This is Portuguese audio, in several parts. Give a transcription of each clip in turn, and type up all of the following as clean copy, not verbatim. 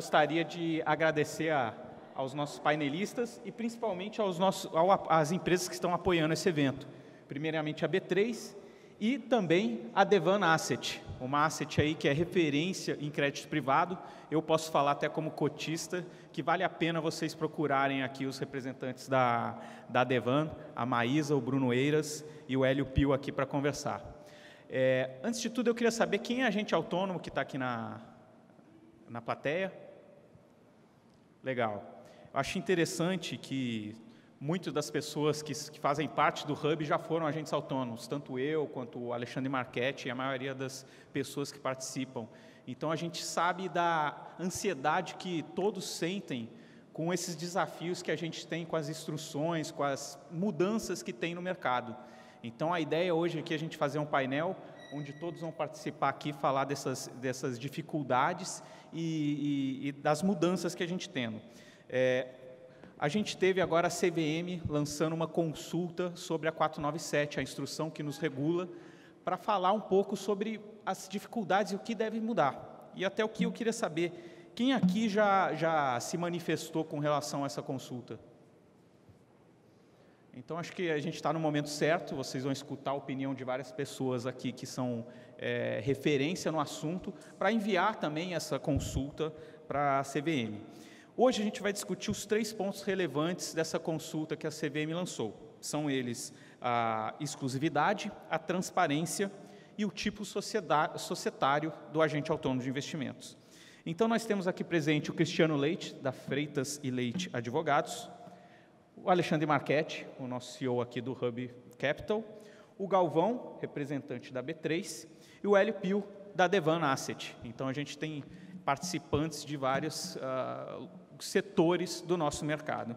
gostaria de agradecer aos nossos painelistas e principalmente às empresas que estão apoiando esse evento. Primeiramente a B3 e também a Devan Asset, uma asset aí que é referência em crédito privado. Eu posso falar até como cotista que vale a pena vocês procurarem aqui os representantes da Devan, a Maísa, o Bruno Eiras e o Hélio Pio aqui para conversar. Antes de tudo, eu queria saber quem é agente autônomo que está aqui na plateia. Legal. Eu acho interessante que muitas das pessoas que fazem parte do Hub já foram agentes autônomos, tanto eu quanto o Alexandre Marchetti e a maioria das pessoas que participam. Então, a gente sabe da ansiedade que todos sentem com esses desafios que a gente tem com as instruções, com as mudanças que tem no mercado. Então, a ideia hoje aqui é a gente fazer um painel onde todos vão participar aqui, falar dessas dificuldades e das mudanças que a gente tem. A gente teve agora a CVM lançando uma consulta sobre a 497, a instrução que nos regula, para falar um pouco sobre as dificuldades e o que deve mudar. E até o que eu queria saber, quem aqui já se manifestou com relação a essa consulta? Então, acho que a gente está no momento certo, vocês vão escutar a opinião de várias pessoas aqui que são referência no assunto, para enviar também essa consulta para a CVM. Hoje a gente vai discutir os 3 pontos relevantes dessa consulta que a CVM lançou. São eles a exclusividade, a transparência e o tipo societário do agente autônomo de investimentos. Então, nós temos aqui presente o Cristiano Leite, da Freitas e Leite Advogados, o Alexandre Marchetti, o nosso CEO aqui do Hub Capital, o Galvão, representante da B3, e o Hélio Pio, da Devan Asset. Então, a gente tem participantes de vários setores do nosso mercado.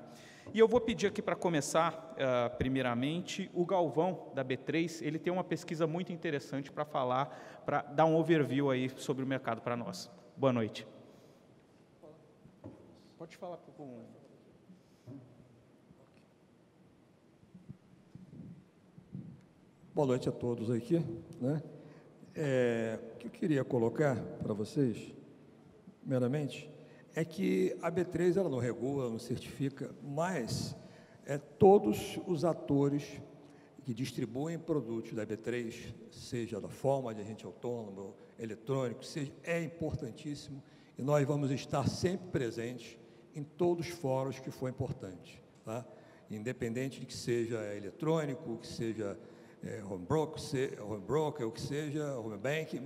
E eu vou pedir aqui para começar, primeiramente, o Galvão, da B3, ele tem uma pesquisa muito interessante para falar, para dar um overview aí sobre o mercado para nós. Boa noite. Pode falar com... Boa noite a todos aqui, né? O que eu queria colocar para vocês, primeiramente, é que a B3 ela não regula, não certifica, mas todos os atores que distribuem produtos da B3, seja da forma de agente autônomo, eletrônico, é importantíssimo e nós vamos estar sempre presentes em todos os fóruns que for importante, tá? Independente de que seja eletrônico, que seja home broker, o que seja, home bank,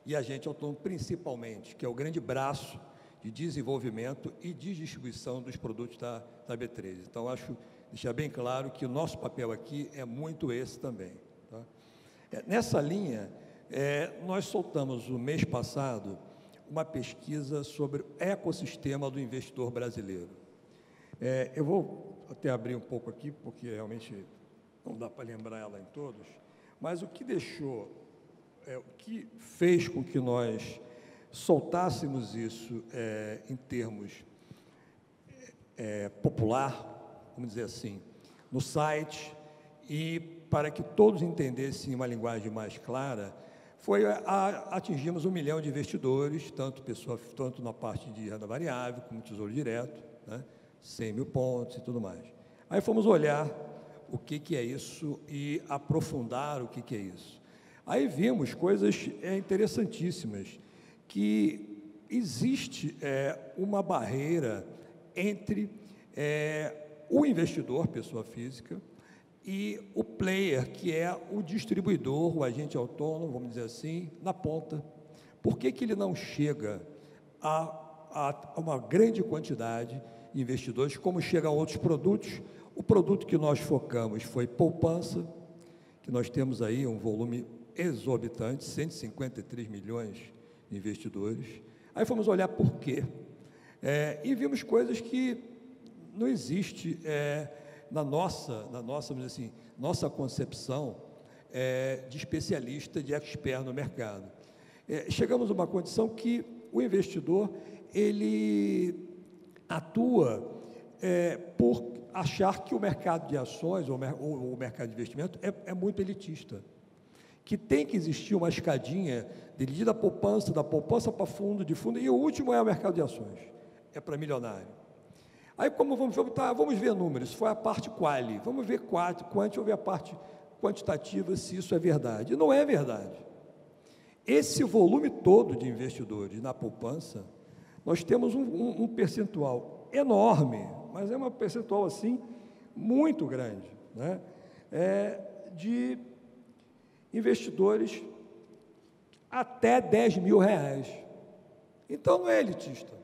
e agente autônomo principalmente, que é o grande braço de desenvolvimento e de distribuição dos produtos da B3. Então, acho deixar bem claro que o nosso papel aqui é muito esse também. Tá? Nessa linha, nós soltamos no mês passado uma pesquisa sobre o ecossistema do investidor brasileiro. Eu vou até abrir um pouco aqui, porque realmente não dá para lembrar ela em todos, mas o que deixou, o que fez com que nós soltássemos isso em termos popular, vamos dizer assim, no site, e para que todos entendessem uma linguagem mais clara, atingimos 1 milhão de investidores, tanto na parte de renda variável, como tesouro direto, né, 100 mil pontos e tudo mais. Aí fomos olhar o que é isso e aprofundar o que é isso. Aí vimos coisas interessantíssimas, que existe uma barreira entre o investidor, pessoa física, e o player, que é o distribuidor, o agente autônomo, vamos dizer assim, na ponta. Por que ele não chega a uma grande quantidade de investidores, como chega a outros produtos? O produto que nós focamos foi poupança, que nós temos aí um volume exorbitante, 153 milhões de investidores. Aí fomos olhar por quê. E vimos coisas que não existe na nossa, vamos dizer assim, nossa concepção de especialista, de expert no mercado. Chegamos a uma condição que o investidor, ele atua por achar que o mercado de ações ou o mercado de investimento é muito elitista, que tem que existir uma escadinha da poupança para fundo, de fundo, e o último é o mercado de ações, é para milionário. Aí, como vamos ver números, foi a parte quali, vamos ver quant, vamos ver a parte quantitativa, se isso é verdade. Não é verdade. Esse volume todo de investidores na poupança, nós temos um percentual enorme, mas é um percentual, assim, muito grande, né? De investidores até R$10.000. Então, não é elitista.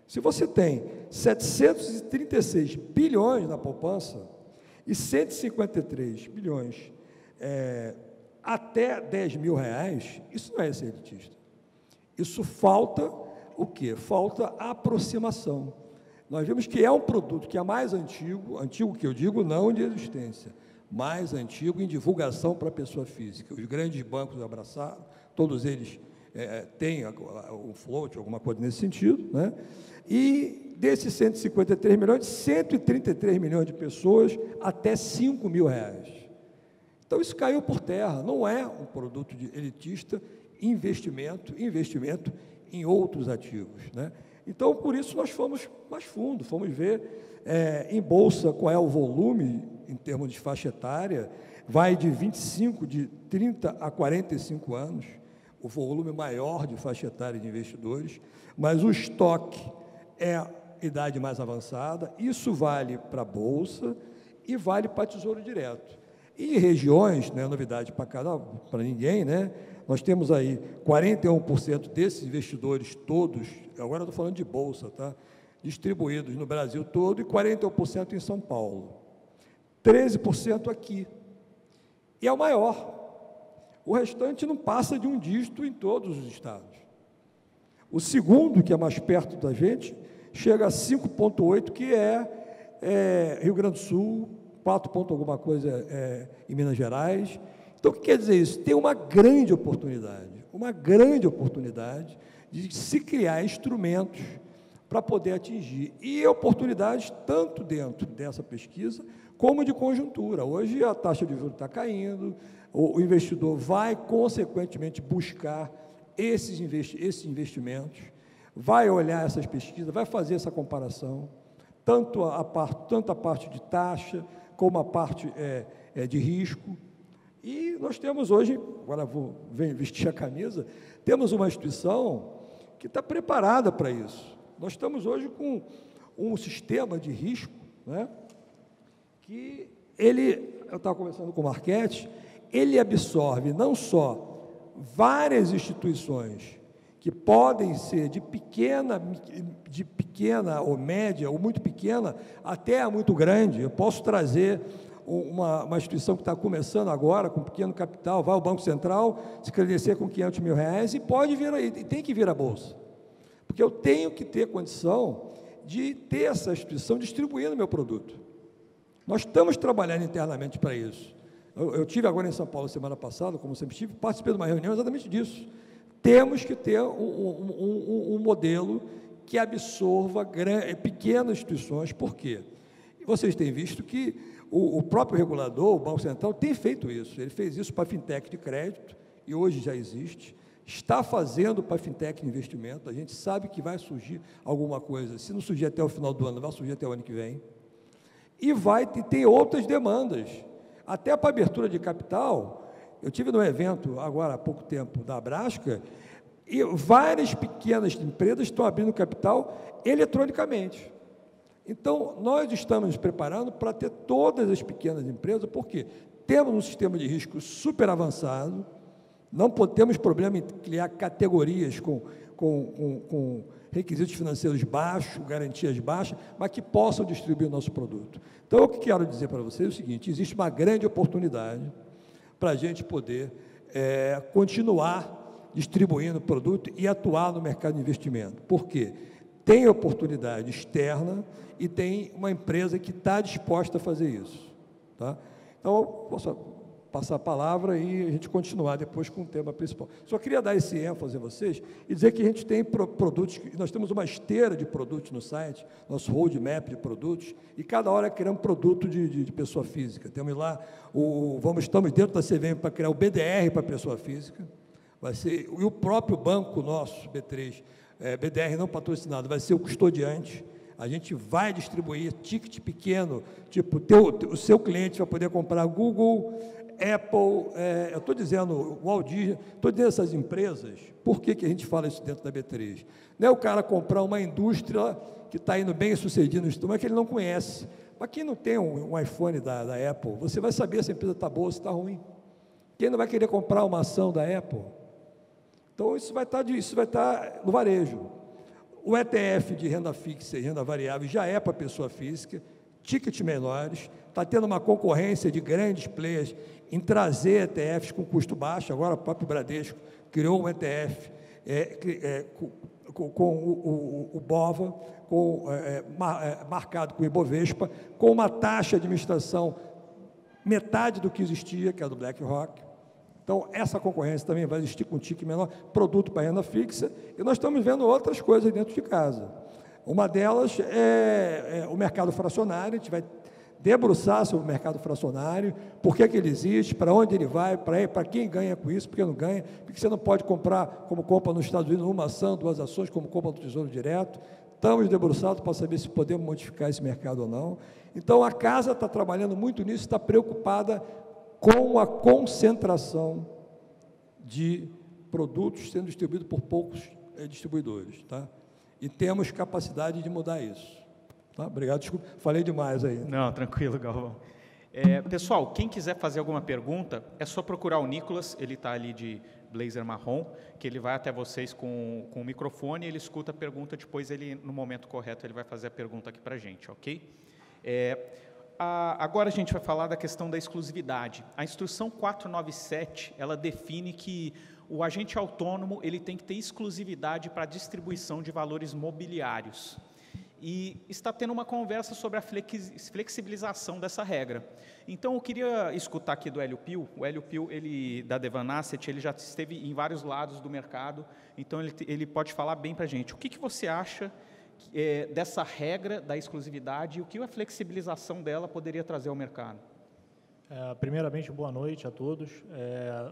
Se você tem 736 bilhões na poupança e 153 bilhões até R$10.000, isso não é ser elitista. Isso falta o quê? Falta aproximação. Nós vemos que é um produto que é mais antigo que eu digo não de existência, mais antigo em divulgação para a pessoa física. Os grandes bancos abraçaram, todos eles têm um float, alguma coisa nesse sentido, né? E desses 153 milhões, 133 milhões de pessoas até R$5.000. Então, isso caiu por terra, não é um produto elitista, investimento em outros ativos, né? Então, por isso, nós fomos mais fundo, fomos ver em bolsa qual é o volume, em termos de faixa etária, vai de 30 a 45 anos, o volume maior de faixa etária de investidores, mas o estoque é a idade mais avançada, isso vale para a bolsa e vale para Tesouro Direto. E em regiões, não é novidade para ninguém, né? Nós temos aí 41% desses investidores todos, agora estou falando de bolsa, tá? Distribuídos no Brasil todo, e 41% em São Paulo. 13% aqui. E é o maior. O restante não passa de um dígito em todos os estados. O segundo, que é mais perto da gente, chega a 5,8, que é Rio Grande do Sul, 4 ponto alguma coisa em Minas Gerais. Então, o que quer dizer isso? Tem uma grande oportunidade de se criar instrumentos para poder atingir, e oportunidades tanto dentro dessa pesquisa, como de conjuntura. Hoje a taxa de juros está caindo, o investidor vai, consequentemente, buscar esses investimentos, vai olhar essas pesquisas, vai fazer essa comparação, tanto a parte de taxa, como a parte de risco. E nós temos hoje, agora vou vestir a camisa, temos uma instituição que está preparada para isso. Nós estamos hoje com um sistema de risco, né, que eu estava conversando com o Marchetti, ele absorve não só várias instituições que podem ser de pequena ou média, ou muito pequena, até a muito grande. Eu posso trazer uma instituição que está começando agora, com pequeno capital, vai ao Banco Central, se credenciar com R$500 mil, e pode vir aí, e tem que vir à Bolsa. Porque eu tenho que ter condição de ter essa instituição distribuindo meu produto. Nós estamos trabalhando internamente para isso. Eu tive agora em São Paulo, semana passada, como sempre tive, participei de uma reunião exatamente disso. Temos que ter um modelo que absorva pequenas instituições. Por quê? Vocês têm visto que o próprio regulador, o Banco Central, tem feito isso. Ele fez isso para a fintech de crédito, e hoje já existe. Está fazendo para a fintech de investimento. A gente sabe que vai surgir alguma coisa. Se não surgir até o final do ano, vai surgir até o ano que vem. E vai ter outras demandas. Até para abertura de capital, eu tive num evento, agora há pouco tempo, da Abrasca, e várias pequenas empresas estão abrindo capital eletronicamente. Então, nós estamos nos preparando para ter todas as pequenas empresas, porque temos um sistema de risco super avançado, não temos problema em criar categorias com requisitos financeiros baixos, garantias baixas, mas que possam distribuir o nosso produto. Então, o que quero dizer para vocês é o seguinte: existe uma grande oportunidade para a gente poder continuar distribuindo o produto e atuar no mercado de investimento. Por quê? Tem oportunidade externa e tem uma empresa que está disposta a fazer isso. Tá? Então, posso passar a palavra e a gente continuar depois com o tema principal. Só queria dar esse ênfase a vocês e dizer que a gente tem produtos, nós temos uma esteira de produtos no site, nosso roadmap de produtos, e cada hora criamos produto de pessoa física. Temos lá, estamos dentro da CVM para criar o BDR para pessoa física, vai ser, e o próprio banco nosso, B3, BDR não patrocinado, vai ser o custodiante. A gente vai distribuir ticket pequeno, tipo, o seu cliente vai poder comprar Google, Apple, eu estou dizendo, o Aldi, estou dizendo essas empresas, por que a gente fala isso dentro da B3? Não é o cara comprar uma indústria que está indo bem sucedido no sistema, que ele não conhece. Mas quem não tem um iPhone da Apple, você vai saber se a empresa está boa ou se está ruim. Quem não vai querer comprar uma ação da Apple? Então, isso vai estar no varejo. O ETF de renda fixa e renda variável já é para pessoa física, tickets menores, está tendo uma concorrência de grandes players em trazer ETFs com custo baixo. Agora o próprio Bradesco criou um ETF com o BOVA, marcado com o Ibovespa, com uma taxa de administração metade do que existia, que é a do BlackRock. Então, essa concorrência também vai existir com ticket menor, produto para renda fixa, e nós estamos vendo outras coisas dentro de casa. Uma delas é o mercado fracionário, a gente vai debruçar sobre o mercado fracionário, por que ele existe, para onde ele vai, para quem ganha com isso, por que não ganha, porque você não pode comprar, como compra nos Estados Unidos, uma ação, duas ações, como compra do Tesouro Direto. Estamos debruçados para saber se podemos modificar esse mercado ou não. Então, a casa está trabalhando muito nisso, está preocupada com a concentração de produtos sendo distribuídos por poucos distribuidores, tá? E temos capacidade de mudar isso. Tá? Obrigado, desculpa, falei demais aí. Não, tranquilo, Galvão. Pessoal, quem quiser fazer alguma pergunta, é só procurar o Nicolas, ele está ali de blazer marrom, que ele vai até vocês com o microfone, ele escuta a pergunta, depois ele, no momento correto, ele vai fazer a pergunta aqui para a gente, ok? Agora a gente vai falar da questão da exclusividade. A instrução 497, ela define que o agente autônomo ele tem que ter exclusividade para a distribuição de valores mobiliários. E está tendo uma conversa sobre a flexibilização dessa regra. Então, eu queria escutar aqui do Hélio Pio. O Hélio Pio, da Devan Asset, ele já esteve em vários lados do mercado, então ele pode falar bem para a gente. O que você acha dessa regra da exclusividade e o que a flexibilização dela poderia trazer ao mercado? Primeiramente, boa noite a todos.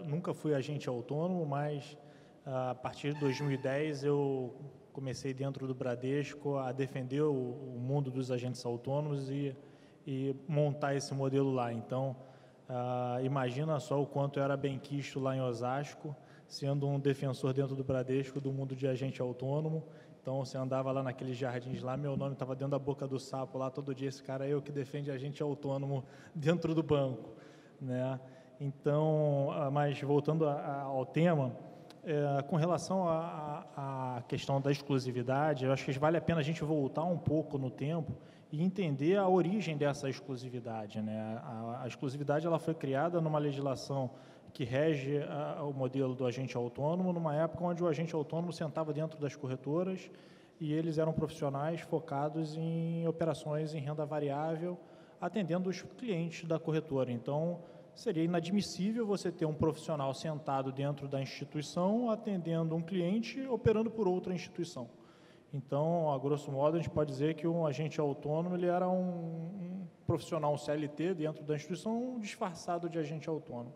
Nunca fui agente autônomo, mas a partir de 2010 eu comecei dentro do Bradesco a defender o mundo dos agentes autônomos e montar esse modelo lá. Então, imagina só o quanto eu era benquisto lá em Osasco, sendo um defensor dentro do Bradesco do mundo de agente autônomo. Então, você andava lá naqueles jardins lá, meu nome estava dentro da boca do sapo lá, todo dia esse cara é eu que defende agente autônomo dentro do banco, né? Então, mas voltando ao tema, com relação à questão da exclusividade, eu acho que vale a pena a gente voltar um pouco no tempo e entender a origem dessa exclusividade, né? A exclusividade ela foi criada numa legislação que rege o modelo do agente autônomo, numa época onde o agente autônomo sentava dentro das corretoras e eles eram profissionais focados em operações em renda variável, atendendo os clientes da corretora. Então, seria inadmissível você ter um profissional sentado dentro da instituição, atendendo um cliente, operando por outra instituição. Então, a grosso modo, a gente pode dizer que um agente autônomo ele era um profissional, um CLT dentro da instituição, disfarçado de agente autônomo.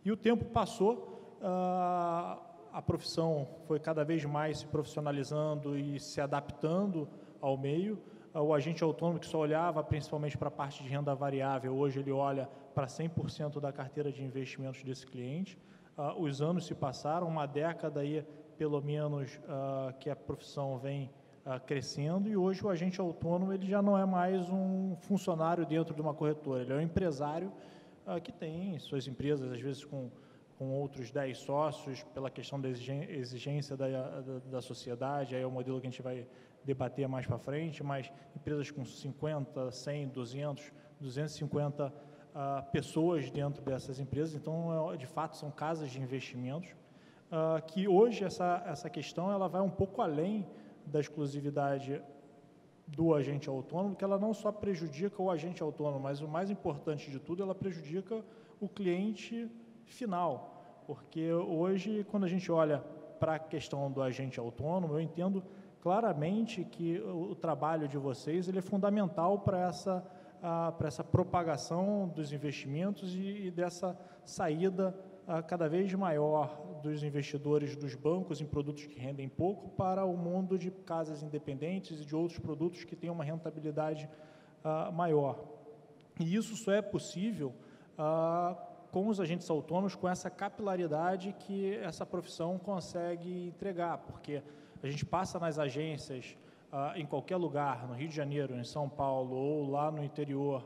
E o tempo passou, a profissão foi cada vez mais se profissionalizando e se adaptando ao meio. O agente autônomo que só olhava principalmente para a parte de renda variável, hoje ele olha para 100% da carteira de investimentos desse cliente. Os anos se passaram, uma década aí, pelo menos, que a profissão vem crescendo, e hoje o agente autônomo ele já não é mais um funcionário dentro de uma corretora, ele é um empresário que tem suas empresas, às vezes com outros 10 sócios, pela questão da exigência da sociedade, aí é o modelo que a gente vai debater mais para frente, mas empresas com 50, 100, 200, 250 pessoas dentro dessas empresas, então, de fato, são casas de investimentos, que hoje essa questão ela vai um pouco além da exclusividade do agente autônomo, que ela não só prejudica o agente autônomo, mas o mais importante de tudo, ela prejudica o cliente final, porque hoje, quando a gente olha para a questão do agente autônomo, eu entendo claramente que o trabalho de vocês ele é fundamental para essa propagação dos investimentos e dessa saída cada vez maior dos investidores dos bancos em produtos que rendem pouco para o mundo de casas independentes e de outros produtos que têm uma rentabilidade maior. E isso só é possível com os agentes autônomos, com essa capilaridade que essa profissão consegue entregar, porque a gente passa nas agências em qualquer lugar, no Rio de Janeiro, em São Paulo ou lá no interior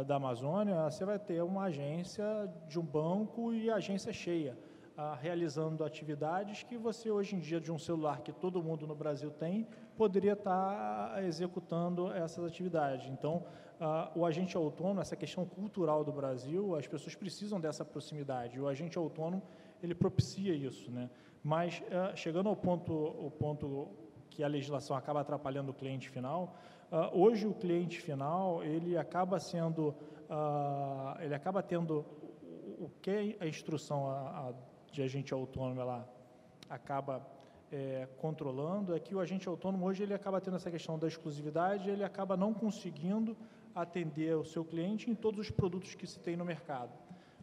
da Amazônia, você vai ter uma agência de um banco e a agência cheia, realizando atividades que você hoje em dia, de um celular que todo mundo no Brasil tem, poderia estar executando essas atividades. Então, o agente autônomo, essa questão cultural do Brasil, as pessoas precisam dessa proximidade, e o agente autônomo, ele propicia isso, né? Mas, chegando ao ponto que a legislação acaba atrapalhando o cliente final, hoje o cliente final, ele acaba sendo, ele acaba tendo o que a instrução de agente autônomo ela acaba controlando, é que o agente autônomo hoje ele acaba tendo essa questão da exclusividade, ele acaba não conseguindo atender o seu cliente em todos os produtos que se tem no mercado.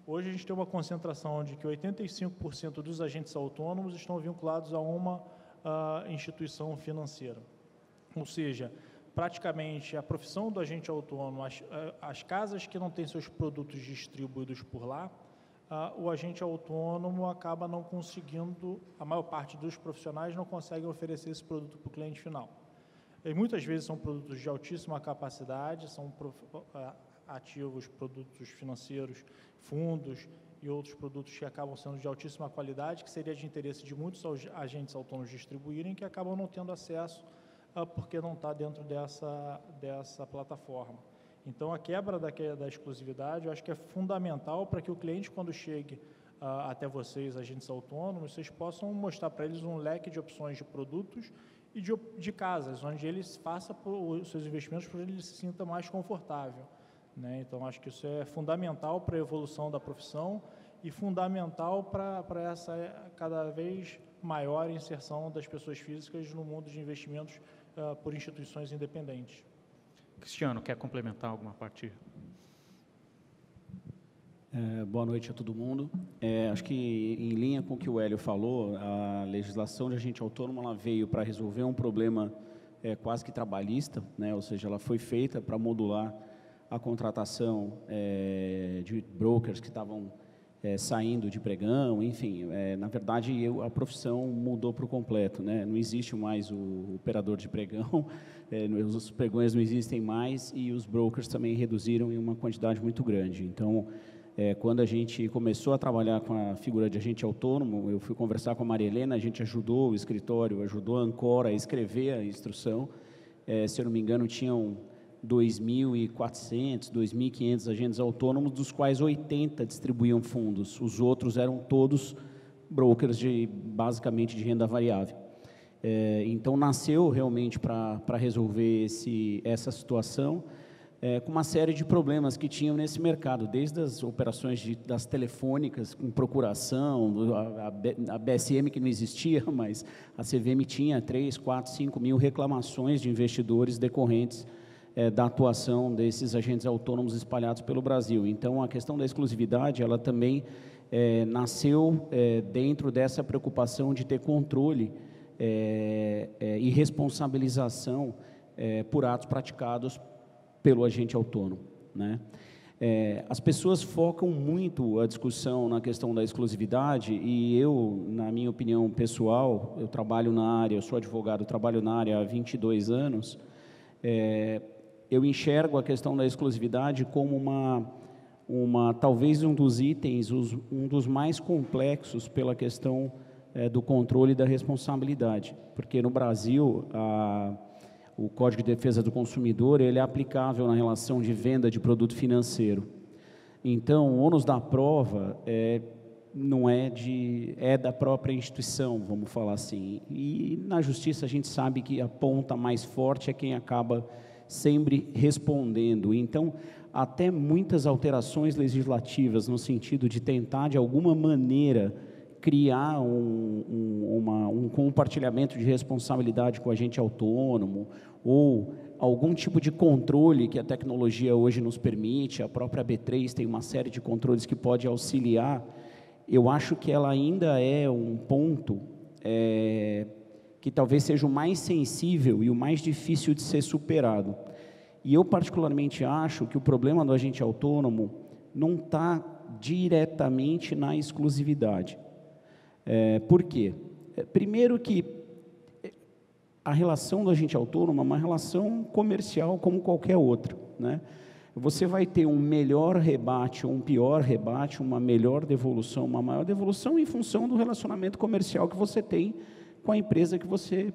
Hoje a gente tem uma concentração de que 85% dos agentes autônomos estão vinculados a uma instituição financeira. Ou seja, praticamente a profissão do agente autônomo, as casas que não têm seus produtos distribuídos por lá, o agente autônomo acaba não conseguindo, a maior parte dos profissionais não conseguem oferecer esse produto para o cliente final. E muitas vezes são produtos de altíssima capacidade, são ativos, produtos financeiros, fundos e outros produtos que acabam sendo de altíssima qualidade, que seria de interesse de muitos agentes autônomos distribuírem, que acabam não tendo acesso porque não está dentro dessa plataforma. Então, a quebra da exclusividade, eu acho que é fundamental para que o cliente, quando chegue até vocês, agentes autônomos, vocês possam mostrar para eles um leque de opções de produtos e de casas, onde eles façam os seus investimentos para que ele se sinta mais confortável, né? Então, acho que isso é fundamental para a evolução da profissão e fundamental para essa cada vez maior inserção das pessoas físicas no mundo de investimentos por instituições independentes. Cristiano, quer complementar alguma parte? Boa noite a todo mundo. Acho que, em linha com o que o Hélio falou, a legislação de agente autônomo ela veio para resolver um problema quase que trabalhista, né? Ou seja, ela foi feita para modular a contratação de brokers que estavam saindo de pregão, enfim, na verdade a profissão mudou por completo, né? Não existe mais o operador de pregão, os pregões não existem mais e os brokers também reduziram em uma quantidade muito grande. Então, quando a gente começou a trabalhar com a figura de agente autônomo, eu fui conversar com a Maria Helena, a gente ajudou o escritório, ajudou a Ancora a escrever a instrução, se eu não me engano tinham 2.400, 2.500 agentes autônomos, dos quais 80 distribuíam fundos. Os outros eram todos brokers basicamente de renda variável. Então, nasceu realmente para resolver essa situação, com uma série de problemas que tinham nesse mercado, desde as operações das telefônicas com procuração, a BSM que não existia, mas a CVM tinha 3, 4, 5 mil reclamações de investidores decorrentes da atuação desses agentes autônomos espalhados pelo Brasil. Então, a questão da exclusividade, ela também nasceu dentro dessa preocupação de ter controle e responsabilização por atos praticados pelo agente autônomo, né? As pessoas focam muito a discussão na questão da exclusividade e eu, na minha opinião pessoal, eu trabalho na área, eu sou advogado, trabalho na área há 22 anos, eu enxergo a questão da exclusividade como talvez um dos itens, um dos mais complexos pela questão do controle e da responsabilidade, porque no Brasil o Código de Defesa do Consumidor ele é aplicável na relação de venda de produto financeiro. Então, o ônus da prova não é da própria instituição, vamos falar assim. E na justiça a gente sabe que a ponta mais forte é quem acaba sempre respondendo. Então, até muitas alterações legislativas no sentido de tentar, de alguma maneira, criar um compartilhamento de responsabilidade com o agente autônomo, ou algum tipo de controle que a tecnologia hoje nos permite. A própria B3 tem uma série de controles que pode auxiliar. Eu acho que ela ainda é um ponto que talvez seja o mais sensível e o mais difícil de ser superado. E eu particularmente acho que o problema do agente autônomo não está diretamente na exclusividade. Por quê? Primeiro que a relação do agente autônomo é uma relação comercial como qualquer outra, né? Você vai ter um melhor rebate, um pior rebate, uma melhor devolução, uma maior devolução em função do relacionamento comercial que você tem com a empresa que você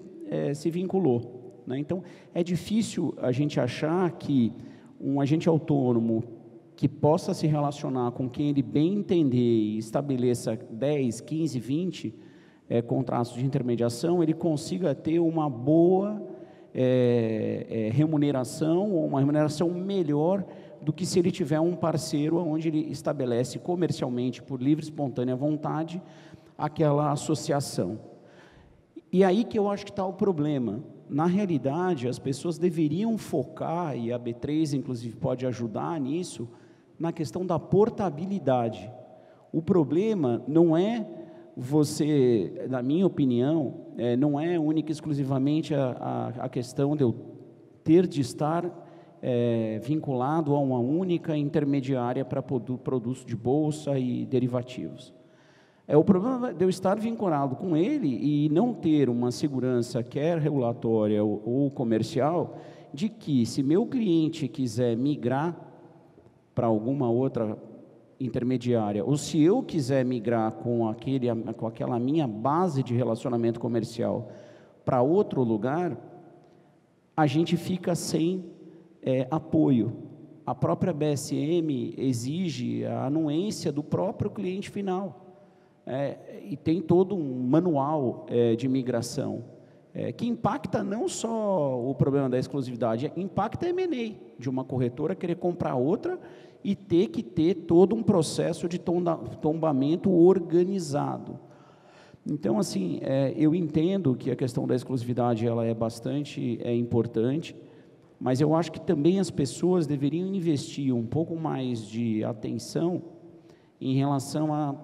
se vinculou, né? Então, é difícil a gente achar que um agente autônomo que possa se relacionar com quem ele bem entender e estabeleça 10, 15, 20 contratos de intermediação, ele consiga ter uma boa remuneração, ou uma remuneração melhor do que se ele tiver um parceiro onde ele estabelece comercialmente, por livre e espontânea vontade, aquela associação. E aí que eu acho que está o problema. Na realidade, as pessoas deveriam focar, e a B3 inclusive pode ajudar nisso, na questão da portabilidade. O problema não é você, na minha opinião, não é única e exclusivamente a questão de eu ter de estar vinculado a uma única intermediária para produtos de bolsa e derivativos. O problema de eu estar vinculado com ele e não ter uma segurança, quer regulatória ou comercial, de que se meu cliente quiser migrar para alguma outra intermediária, ou se eu quiser migrar com aquela minha base de relacionamento comercial para outro lugar, a gente fica sem apoio. A própria BSM exige a anuência do próprio cliente final, e tem todo um manual de migração, que impacta não só o problema da exclusividade, impacta a M&A de uma corretora querer comprar outra e ter que ter todo um processo de tombamento organizado. Então, assim, eu entendo que a questão da exclusividade ela é bastante importante, mas eu acho que também as pessoas deveriam investir um pouco mais de atenção em relação a,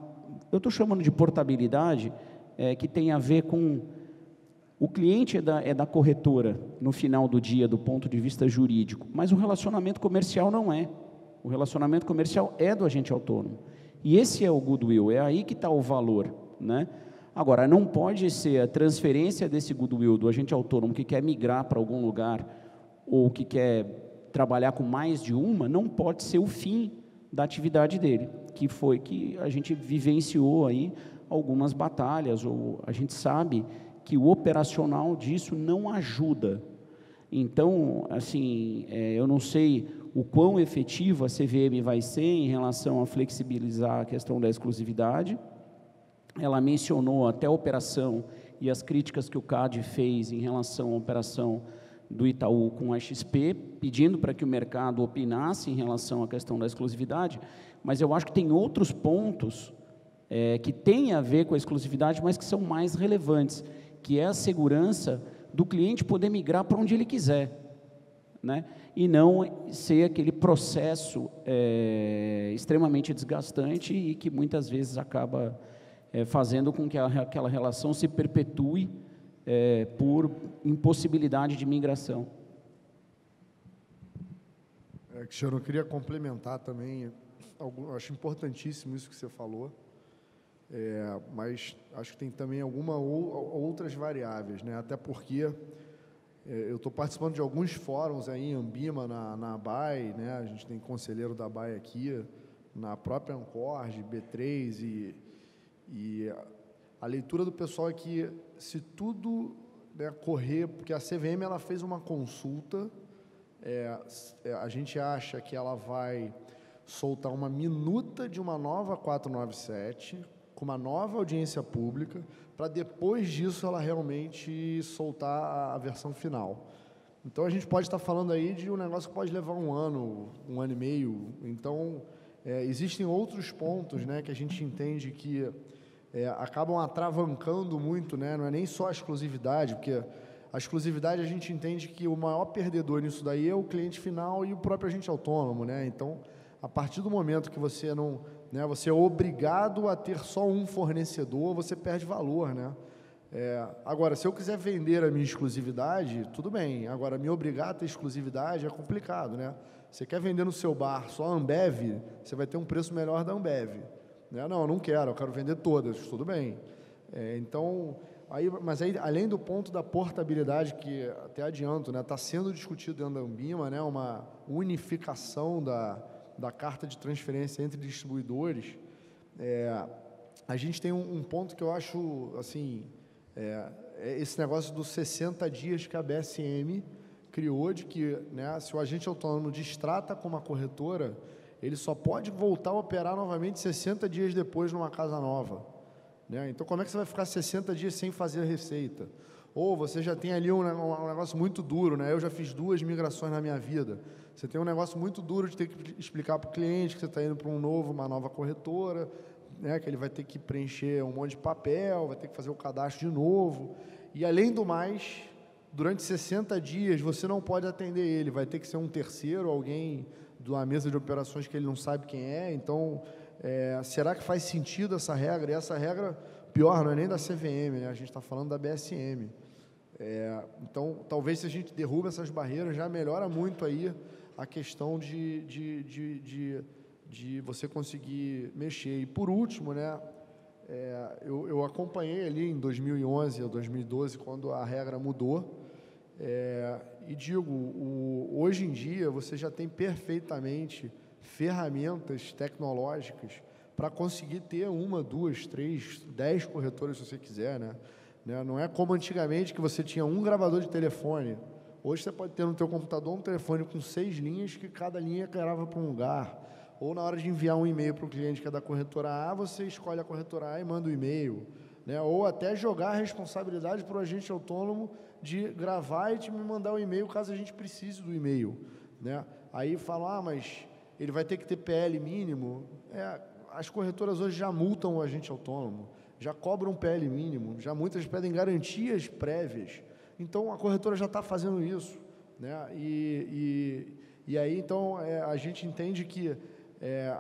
eu estou chamando de portabilidade, que tem a ver com o cliente é da corretora no final do dia, do ponto de vista jurídico, mas o relacionamento comercial não é. O relacionamento comercial é do agente autônomo. E esse é o goodwill, é aí que está o valor, né? Agora, não pode ser a transferência desse goodwill do agente autônomo que quer migrar para algum lugar ou que quer trabalhar com mais de uma, não pode ser o fim da atividade dele, que foi que a gente vivenciou aí algumas batalhas, ou a gente sabe que o operacional disso não ajuda. Então, assim, eu não sei o quão efetivo a CVM vai ser em relação a flexibilizar a questão da exclusividade. Ela mencionou até a operação e as críticas que o CAD fez em relação à operação do Itaú com a XP, pedindo para que o mercado opinasse em relação à questão da exclusividade, mas eu acho que tem outros pontos que têm a ver com a exclusividade, mas que são mais relevantes, que é a segurança do cliente poder migrar para onde ele quiser, né? E não ser aquele processo extremamente desgastante e que muitas vezes acaba fazendo com que aquela relação se perpetue por impossibilidade de migração. Cristiano, eu queria complementar também, acho importantíssimo isso que você falou, mas acho que tem também outras variáveis, né? Até porque eu estou participando de alguns fóruns aí em Ambima, na ABAE, né? A gente tem conselheiro da ABAE aqui, na própria Ancorge, B3, e a leitura do pessoal é que se tudo correr, porque a CVM ela fez uma consulta, a gente acha que ela vai soltar uma minuta de uma nova 497, com uma nova audiência pública, para depois disso ela realmente soltar a versão final. Então, a gente pode estar falando aí de um negócio que pode levar um ano e meio. Então, existem outros pontos, né, que a gente entende que acabam atravancando muito, né? Não é nem só a exclusividade, porque a exclusividade a gente entende que o maior perdedor nisso daí é o cliente final e o próprio agente autônomo, né? Então, a partir do momento que você não, né, você é obrigado a ter só um fornecedor, você perde valor, né? Agora, se eu quiser vender a minha exclusividade, tudo bem. Agora, me obrigar a ter exclusividade é complicado, né? Você quer vender no seu bar só a Ambev, você vai ter um preço melhor da Ambev. Não, eu não quero, eu quero vender todas, tudo bem. Então, mas aí, além do ponto da portabilidade, que até adianto, né, está sendo discutido dentro da Ambima, né, uma unificação da carta de transferência entre distribuidores, a gente tem um ponto que eu acho, assim, esse negócio dos 60 dias que a BSM criou, de que, né, se o agente autônomo distrata com uma corretora, ele só pode voltar a operar novamente 60 dias depois numa casa nova, né? Então, como é que você vai ficar 60 dias sem fazer a receita? Ou você já tem ali um negócio muito duro, né? Eu já fiz 2 migrações na minha vida. Você tem um negócio muito duro de ter que explicar para o cliente que você está indo para uma nova corretora, né? Que ele vai ter que preencher um monte de papel, vai ter que fazer o cadastro de novo. E, além do mais, durante 60 dias, você não pode atender ele, vai ter que ser um terceiro, alguém de uma mesa de operações que ele não sabe quem é. Então, será que faz sentido essa regra? E essa regra, pior, não é nem da CVM, né? A gente está falando da BSM. Então, talvez se a gente derruba essas barreiras, já melhora muito aí a questão de você conseguir mexer. E, por último, né, eu acompanhei ali em 2011 ou 2012, quando a regra mudou, e digo, hoje em dia você já tem perfeitamente ferramentas tecnológicas para conseguir ter 1, 2, 3, 10 corretoras, se você quiser, né? Não é como antigamente que você tinha um gravador de telefone. Hoje você pode ter no teu computador um telefone com 6 linhas, que cada linha grava para um lugar. Ou na hora de enviar um e-mail para o cliente que é da corretora A, você escolhe a corretora A e manda o e-mail, né? Ou até jogar a responsabilidade para o agente autônomo de gravar e te me mandar o e-mail caso a gente precise do e-mail, né? Aí fala, mas ele vai ter que ter PL mínimo. As corretoras hoje já multam o agente autônomo, já cobram PL mínimo, já muitas pedem garantias prévias. Então, a corretora já está fazendo isso, né? E aí, então, a gente entende que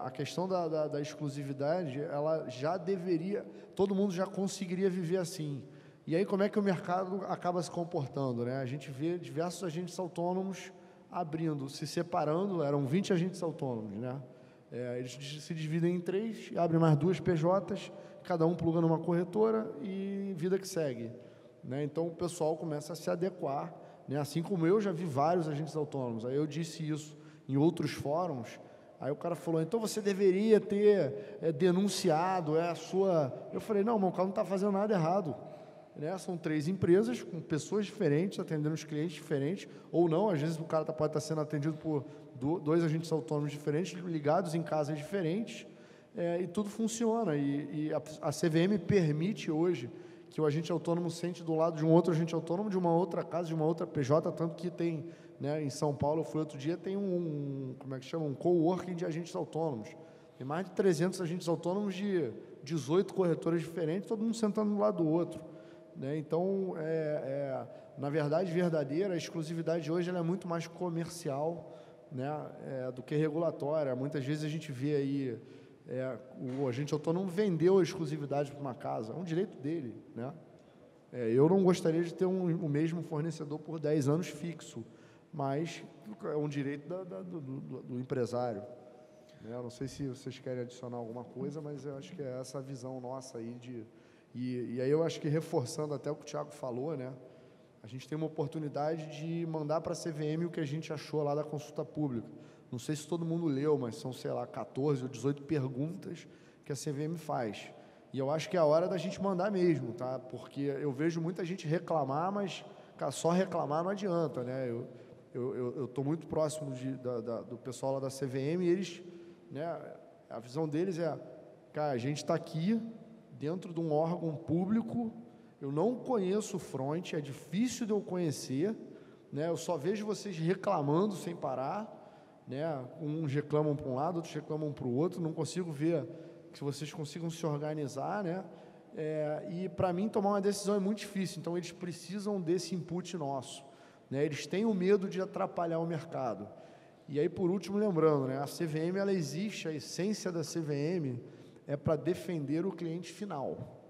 a questão da exclusividade, ela já deveria, todo mundo já conseguiria viver assim. E aí, como é que o mercado acaba se comportando, né? A gente vê diversos agentes autônomos abrindo, se separando, eram 20 agentes autônomos, né? Eles se dividem em 3, abrem mais 2 PJs, cada um pluga numa corretora e vida que segue, né? Então, o pessoal começa a se adequar, né? Assim como eu já vi vários agentes autônomos. Aí eu disse isso em outros fóruns, aí o cara falou, então você deveria ter denunciado, a sua... Eu falei, não, mas o cara não está fazendo nada errado, né? São 3 empresas com pessoas diferentes, atendendo os clientes diferentes, ou não, às vezes o cara pode estar sendo atendido por 2 agentes autônomos diferentes, ligados em casas diferentes, e tudo funciona. E a CVM permite hoje que o agente autônomo sente do lado de um outro agente autônomo, de uma outra casa, de uma outra PJ, tanto que tem, né, em São Paulo, eu fui outro dia, tem como é que chama? Um coworking de agentes autônomos. Tem mais de 300 agentes autônomos de 18 corretoras diferentes, todo mundo sentando do lado do outro, né? Então, na verdade verdadeira, a exclusividade hoje ela é muito mais comercial, né, do que regulatória. Muitas vezes a gente vê aí o agente autônomo vendeu a exclusividade para uma casa, é um direito dele, né? Eu não gostaria de ter o mesmo fornecedor por 10 anos fixo, mas é um direito do empresário, né? Eu não sei se vocês querem adicionar alguma coisa, mas eu acho que é essa a visão nossa aí e aí eu acho que, reforçando até o que o Thiago falou, né, a gente tem uma oportunidade de mandar para a CVM o que a gente achou lá da consulta pública. Não sei se todo mundo leu, mas são, sei lá, 14 ou 18 perguntas que a CVM faz. E eu acho que é a hora da gente mandar mesmo, tá? Porque eu vejo muita gente reclamar, mas, cara, só reclamar não adianta, né? Eu estou muito próximo do pessoal lá da CVM e eles, né, a visão deles cara, a gente está aqui dentro de um órgão público, eu não conheço o front, é difícil de eu conhecer, né? Eu só vejo vocês reclamando sem parar, né? Uns reclamam para um lado, outros reclamam para o outro, não consigo ver que vocês consigam se organizar, né? E para mim tomar uma decisão é muito difícil, então eles precisam desse input nosso, né? Eles têm o medo de atrapalhar o mercado. E aí, por último, lembrando, né, a CVM, ela existe, a essência da CVM é para defender o cliente final.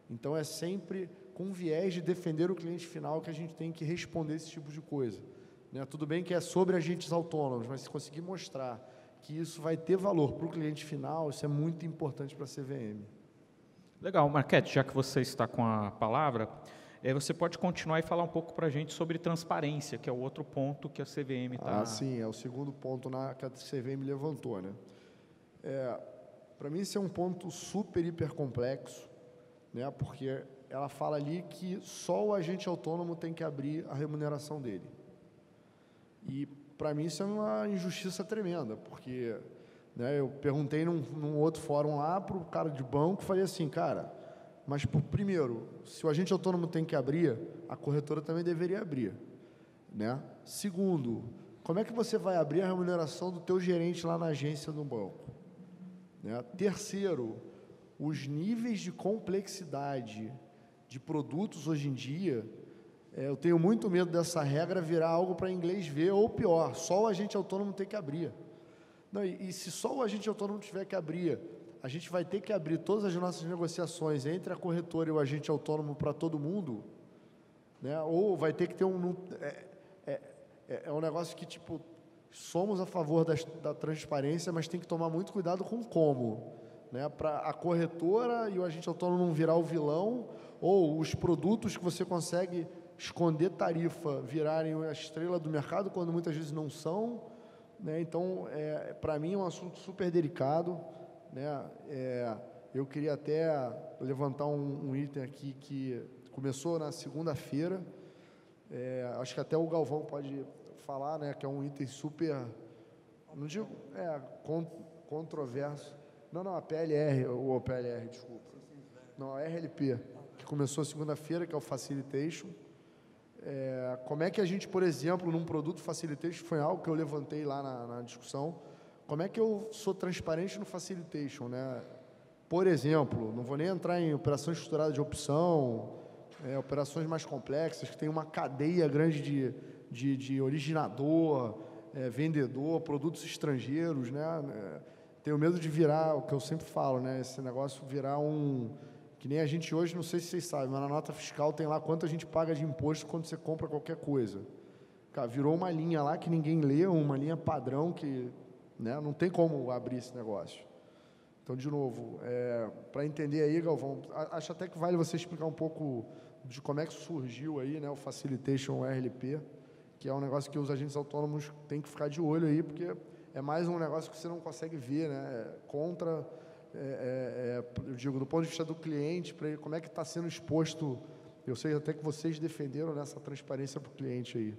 Então, é sempre com viés de defender o cliente final que a gente tem que responder esse tipo de coisa, né? Tudo bem que é sobre agentes autônomos, mas se conseguir mostrar que isso vai ter valor para o cliente final, isso é muito importante para a CVM. Legal, Marquete, já que você está com a palavra, você pode continuar e falar um pouco para a gente sobre transparência, que é o outro ponto que a CVM está... sim, é o segundo ponto que a CVM levantou, né? Para mim, esse é um ponto super, hiper complexo, né? Porque ela fala ali que só o agente autônomo tem que abrir a remuneração dele. E, para mim, isso é uma injustiça tremenda, porque, né, eu perguntei num outro fórum lá para o cara de banco, falei assim, cara, mas, primeiro, se o agente autônomo tem que abrir, a corretora também deveria abrir, né? Segundo, como é que você vai abrir a remuneração do teu gerente lá na agência do banco, né? Terceiro, os níveis de complexidade de produtos hoje em dia, eu tenho muito medo dessa regra virar algo para inglês ver, ou pior, só o agente autônomo tem que abrir. Não, e se só o agente autônomo tiver que abrir, a gente vai ter que abrir todas as nossas negociações entre a corretora e o agente autônomo para todo mundo, né? Ou vai ter que ter um negócio que, tipo, somos a favor da transparência, mas tem que tomar muito cuidado com como, né? Para a corretora e o agente autônomo não virar o vilão, ou os produtos que você consegue esconder tarifa virarem a estrela do mercado, quando muitas vezes não são, né? Então, para mim é um assunto super delicado, né? Eu queria até levantar um item aqui que começou na segunda-feira, acho que até o Galvão pode falar, né, que é um item super, não digo, controverso, não, a PLR, ou a PLR, desculpa, não, a RLP, que começou segunda-feira, que é o Facilitation. Como é que a gente, por exemplo, num produto Facilitation, foi algo que eu levantei lá na discussão, como é que eu sou transparente no Facilitation, né? Por exemplo, não vou nem entrar em operações estruturadas de opção, operações mais complexas, que tem uma cadeia grande de originador, vendedor, produtos estrangeiros, né? Tenho medo de virar, o que eu sempre falo, né? Esse negócio virar que nem a gente hoje, não sei se vocês sabem, mas na nota fiscal tem lá quanto a gente paga de imposto quando você compra qualquer coisa. Cara, virou uma linha lá que ninguém lê, uma linha padrão que, né, não tem como abrir esse negócio. Então, de novo, para entender aí, Galvão, acho até que vale você explicar um pouco de como é que surgiu aí, né, o Facilitation RLP, que é um negócio que os agentes autônomos têm que ficar de olho aí, porque é mais um negócio que você não consegue ver, né, eu digo, do ponto de vista do cliente, para ele, como é que está sendo exposto, eu sei até que vocês defenderam nessa transparência para o cliente aí.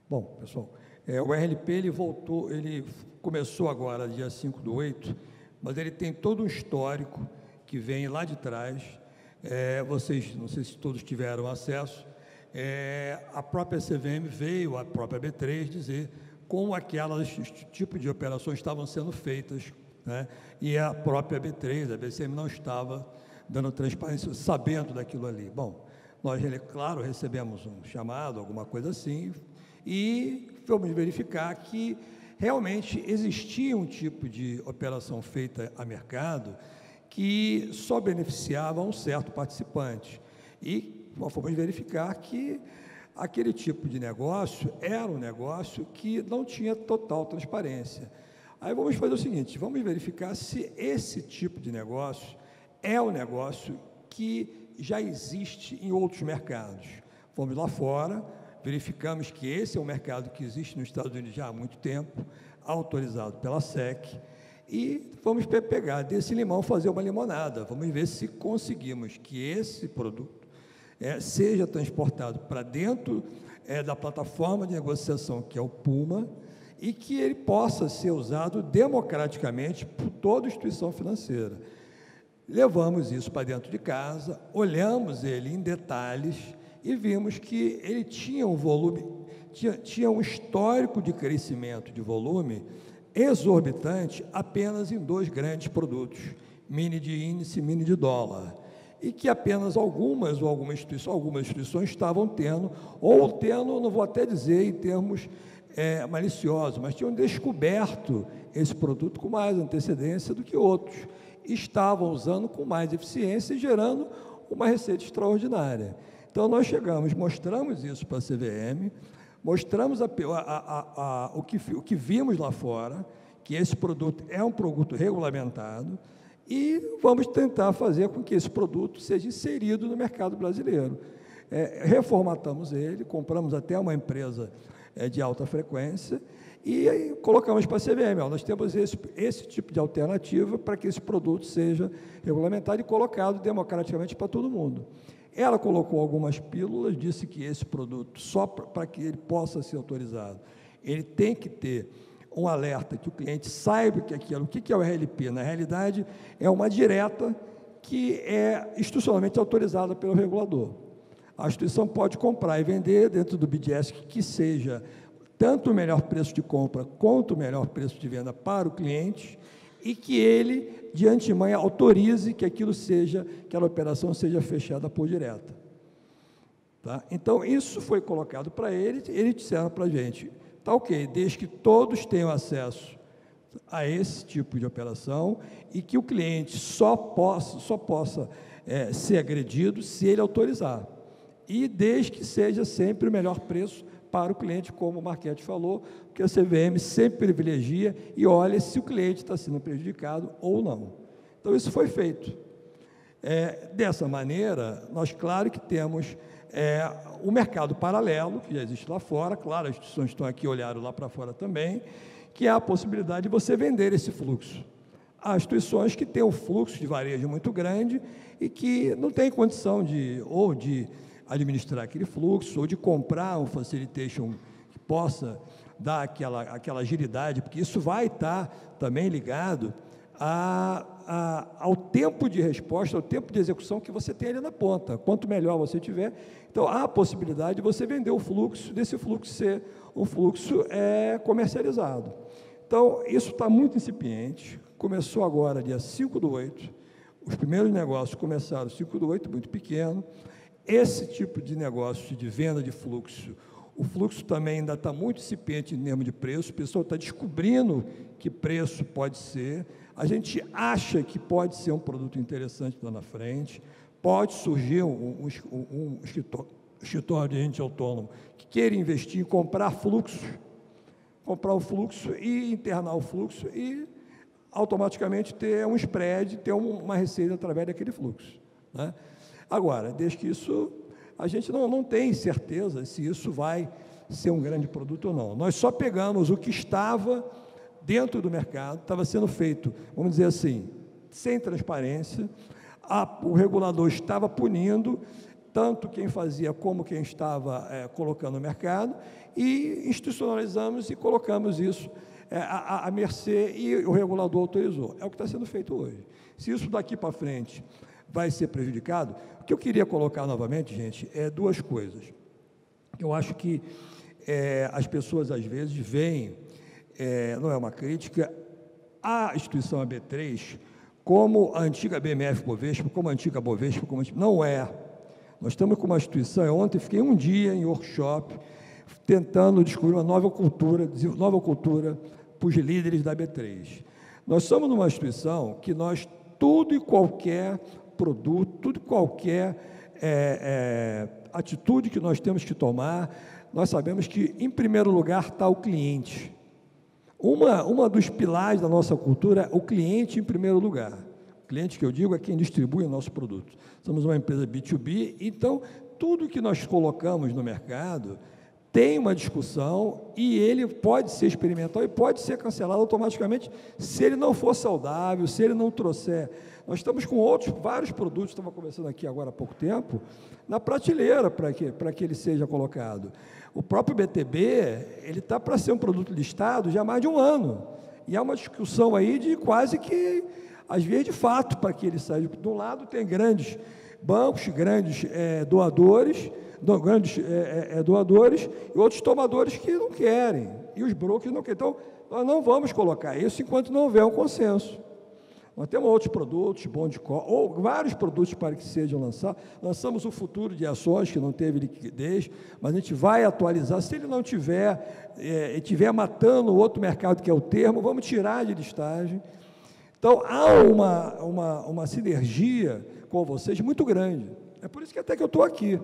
Bom, pessoal, o RLP, ele começou agora, dia 5/8, mas ele tem todo um histórico que vem lá de trás. Vocês, não sei se todos tiveram acesso, a própria CVM veio, a própria B3, dizer como aquelas tipo de operações estavam sendo feitas, né? E a própria B3, a BCM, não estava dando transparência, sabendo daquilo ali. Bom, nós, claro, recebemos um chamado, alguma coisa assim, e fomos verificar que realmente existia um tipo de operação feita a mercado que só beneficiava um certo participante. E fomos verificar que aquele tipo de negócio era um negócio que não tinha total transparência. Aí vamos fazer o seguinte, vamos verificar se esse tipo de negócio é um negócio que já existe em outros mercados. Fomos lá fora, verificamos que esse é um mercado que existe nos Estados Unidos já há muito tempo, autorizado pela SEC, e vamos pegar desse limão, fazer uma limonada. Vamos ver se conseguimos que esse produto seja transportado para dentro da plataforma de negociação, que é o Puma, e que ele possa ser usado democraticamente por toda instituição financeira. Levamos isso para dentro de casa, olhamos ele em detalhes e vimos que ele tinha um volume, tinha um histórico de crescimento de volume exorbitante apenas em 2 grandes produtos, mini de índice e mini de dólar, e que apenas algumas instituições estavam tendo, não vou até dizer em termos maliciosos, mas tinham descoberto esse produto com mais antecedência do que outros, estavam usando com mais eficiência e gerando uma receita extraordinária. Então, nós chegamos, mostramos isso para a CVM, mostramos o que vimos lá fora, que esse produto é um produto regulamentado, e vamos tentar fazer com que esse produto seja inserido no mercado brasileiro. Reformatamos ele, compramos até uma empresa de alta frequência, e aí colocamos para a CVM, nós temos esse tipo de alternativa para que esse produto seja regulamentado e colocado democraticamente para todo mundo. Ela colocou algumas pílulas, disse que esse produto, só para que ele possa ser autorizado, ele tem que ter um alerta, que o cliente saiba que aquilo, o que é o RLP? Na realidade, é uma direta que é institucionalmente autorizada pelo regulador. A instituição pode comprar e vender dentro do BDS que seja tanto o melhor preço de compra quanto o melhor preço de venda para o cliente, e que ele, de antemão, autorize que aquela operação seja fechada por direta. Tá? Então, isso foi colocado para eles disseram para a gente, tá ok, desde que todos tenham acesso a esse tipo de operação e que o cliente só possa ser agredido se ele autorizar. E desde que seja sempre o melhor preço para o cliente, como o Marchetti falou, porque a CVM sempre privilegia e olha se o cliente está sendo prejudicado ou não. Então, isso foi feito. Dessa maneira, nós, claro que temos o mercado paralelo, que já existe lá fora, claro, as instituições estão aqui, olharam lá para fora também, que há a possibilidade de você vender esse fluxo. Há instituições que têm um fluxo de varejo muito grande e que não têm condição de administrar aquele fluxo, ou de comprar um facilitation que possa dar aquela agilidade, porque isso vai estar também ligado ao tempo de resposta, ao tempo de execução que você tem ali na ponta. Quanto melhor você tiver, então há a possibilidade de você vender o fluxo, desse fluxo ser um fluxo comercializado. Então, isso está muito incipiente, começou agora dia 5/8, os primeiros negócios começaram 5/8, muito pequeno. Esse tipo de negócio de venda de fluxo, o fluxo também ainda está muito incipiente em termos de preço, o pessoal está descobrindo que preço pode ser, a gente acha que pode ser um produto interessante lá na frente, pode surgir um escritório de agente autônomo que queira investir em comprar o fluxo e internar o fluxo e automaticamente ter um spread, ter uma receita através daquele fluxo, né? Agora, desde que isso, a gente não tem certeza se isso vai ser um grande produto ou não. Nós só pegamos o que estava dentro do mercado, estava sendo feito, vamos dizer assim, sem transparência, o regulador estava punindo tanto quem fazia como quem estava colocando no mercado, e institucionalizamos e colocamos isso à mercê, e o regulador autorizou. É o que está sendo feito hoje. Se isso daqui para frente vai ser prejudicado, o que eu queria colocar novamente, gente, é 2 coisas. Eu acho que as pessoas, às vezes, veem, não é uma crítica, a instituição AB3 como a antiga BMF-Bovespa, como a antiga Bovespa, não é. Nós estamos com uma instituição, ontem fiquei um dia em workshop, tentando descobrir uma nova cultura para os líderes da AB3. Nós somos uma instituição que tudo e qualquer produto, tudo e qualquer atitude que nós temos que tomar, nós sabemos que, em primeiro lugar, está o cliente. Uma dos pilares da nossa cultura é o cliente em primeiro lugar. O cliente que eu digo é quem distribui o nosso produto. Somos uma empresa B2B, então, tudo que nós colocamos no mercado tem uma discussão e ele pode ser experimental e pode ser cancelado automaticamente se ele não for saudável, se ele não trouxer. Nós estamos com vários produtos, estava conversando aqui agora há pouco tempo, na prateleira para que ele seja colocado. O próprio BTB, ele está para ser um produto listado já há mais de 1 ano. E há uma discussão aí de quase que, às vezes, de fato, para que ele saia. De um lado, tem grandes bancos, grandes doadores, doadores e outros tomadores que não querem, e os brokers não querem. Então, nós não vamos colocar isso enquanto não houver um consenso. Nós temos outros produtos, bond call, ou vários produtos para que sejam lançados. Lançamos o futuro de ações, que não teve liquidez, mas a gente vai atualizar. Se ele não tiver, estiver matando o outro mercado, que é o termo, vamos tirar de listagem. Então, há uma sinergia com vocês muito grande. É por isso que até que eu estou aqui,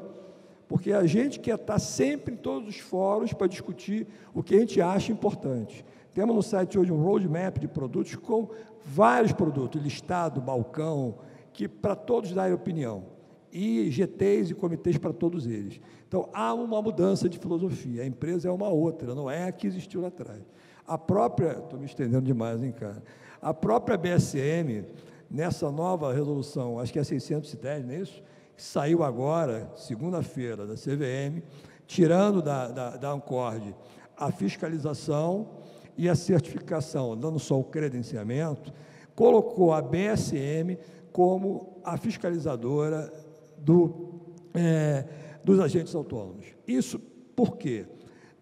porque a gente quer estar sempre em todos os fóruns para discutir o que a gente acha importante. Temos no site hoje um roadmap de produtos com vários produtos, listado, balcão, que para todos darem opinião, e GTs e comitês para todos eles. Então, há uma mudança de filosofia, a empresa é uma outra, não é a que existiu lá atrás. A própria, estou me estendendo demais, hein, cara? A própria BSM, nessa nova resolução, acho que é 610, não é isso? Que saiu agora, segunda-feira, da CVM, tirando da Ancord a fiscalização e a certificação, dando só o credenciamento, colocou a BSM como a fiscalizadora dos agentes autônomos. Isso por quê?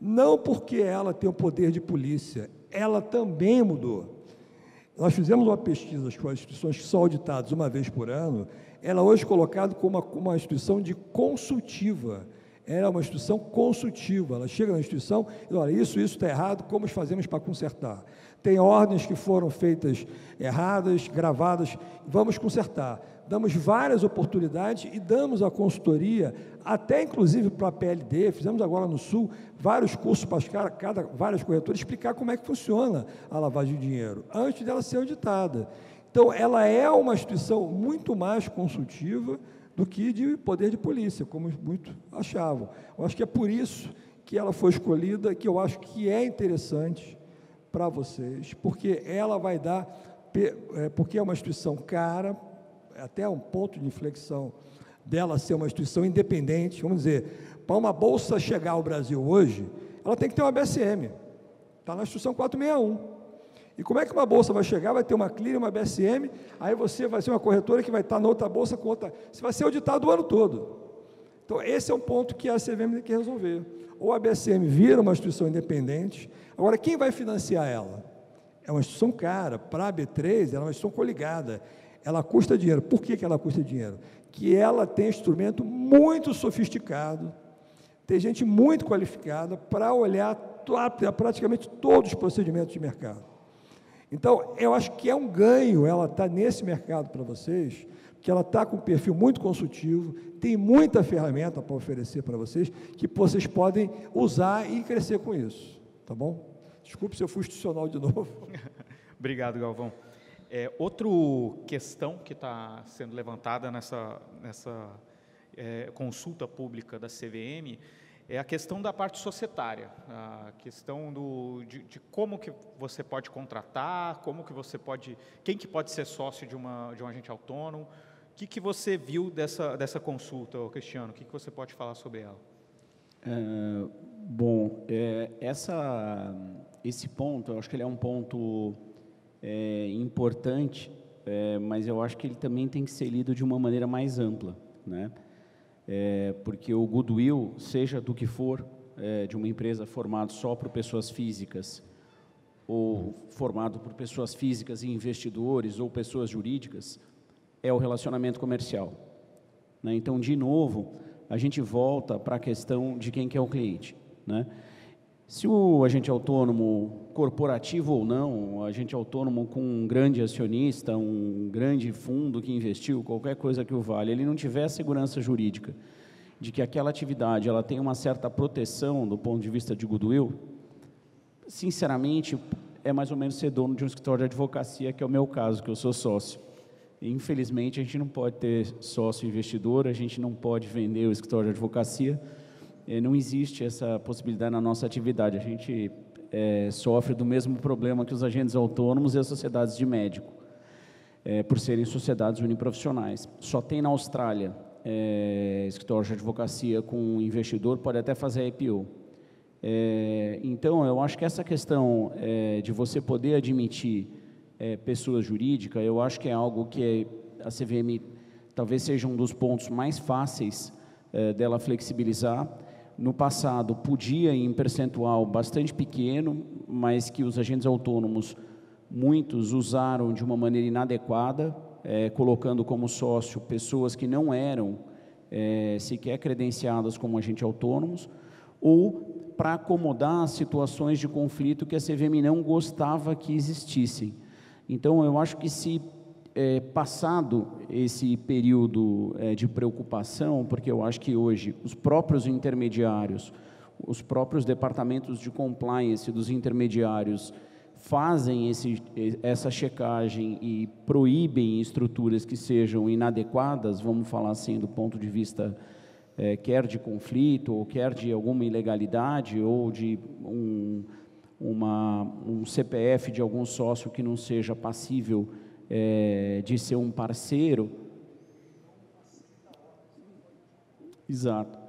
Não porque ela tem o poder de polícia, ela também mudou. Nós fizemos uma pesquisa com as instituições que são auditadas uma vez por ano, ela hoje é colocada como uma instituição de consultiva. Ela é uma instituição consultiva, ela chega na instituição e diz, olha, isso está errado, como fazemos para consertar? Tem ordens que foram feitas erradas, gravadas, vamos consertar. Damos várias oportunidades e damos a consultoria, até inclusive para a PLD, fizemos agora no Sul, vários cursos para várias corretoras, explicar como é que funciona a lavagem de dinheiro, antes dela ser auditada. Então, ela é uma instituição muito mais consultiva do que de poder de polícia, como muitos achavam. Eu acho que é por isso que ela foi escolhida, que eu acho que é interessante para vocês, porque ela vai dar, porque é uma instituição cara, até um ponto de inflexão dela ser uma instituição independente, vamos dizer, para uma bolsa chegar ao Brasil hoje, ela tem que ter uma BSM, está na instituição 461. E como é que uma bolsa vai chegar? Vai ter uma clearing, uma BSM, aí você vai ser uma corretora que vai estar na outra bolsa com outra. Você vai ser auditado o ano todo. Então, esse é um ponto que a CVM tem que resolver. Ou a BSM vira uma instituição independente. Agora, quem vai financiar ela? É uma instituição cara. Para a B3, ela é uma instituição coligada. Ela custa dinheiro. Por que ela custa dinheiro? Que ela tem instrumento muito sofisticado, tem gente muito qualificada para olhar praticamente todos os procedimentos de mercado. Então, eu acho que é um ganho ela estar nesse mercado para vocês, porque ela está com um perfil muito consultivo, tem muita ferramenta para oferecer para vocês, que vocês podem usar e crescer com isso, tá bom? Desculpe se eu fui institucional de novo. Obrigado, Galvão. Outra questão que está sendo levantada nessa consulta pública da CVM é a questão da parte societária, a questão de como que você pode contratar, quem que pode ser sócio de um agente autônomo. O que você viu dessa consulta, Cristiano? O que você pode falar sobre ela? Esse ponto, eu acho que ele é um ponto importante, mas eu acho que ele também tem que ser lido de uma maneira mais ampla, né? Porque o goodwill, seja do que for, de uma empresa formado só por pessoas físicas, ou formado por pessoas físicas e investidores, ou pessoas jurídicas, é o relacionamento comercial, né? Então, de novo, a gente volta para a questão de quem que é o cliente, né? Se o agente autônomo, corporativo ou não, o agente autônomo com um grande acionista, um grande fundo que investiu, qualquer coisa que o valha, ele não tiver a segurança jurídica de que aquela atividade ela tem uma certa proteção do ponto de vista de goodwill, sinceramente, é mais ou menos ser dono de um escritório de advocacia, que é o meu caso, que eu sou sócio. E, infelizmente, a gente não pode ter sócio investidor, a gente não pode vender o escritório de advocacia, não existe essa possibilidade na nossa atividade. A gente sofre do mesmo problema que os agentes autônomos e as sociedades de médico, por serem sociedades uniprofissionais. Só tem na Austrália escritório de advocacia com um investidor, pode até fazer IPO. Então, eu acho que essa questão de você poder admitir pessoa jurídica, eu acho que é algo que a CVM talvez seja um dos pontos mais fáceis dela flexibilizar. No passado, podia em percentual bastante pequeno, mas que os agentes autônomos, muitos usaram de uma maneira inadequada, colocando como sócio pessoas que não eram sequer credenciadas como agentes autônomos, ou para acomodar situações de conflito que a CVM não gostava que existissem. Então, eu acho que se passado esse período de preocupação, porque eu acho que hoje os próprios intermediários, os próprios departamentos de compliance dos intermediários fazem essa checagem e proíbem estruturas que sejam inadequadas, vamos falar assim, do ponto de vista quer de conflito, ou quer de alguma ilegalidade, ou de um CPF de algum sócio que não seja passível de ser um parceiro. Exato.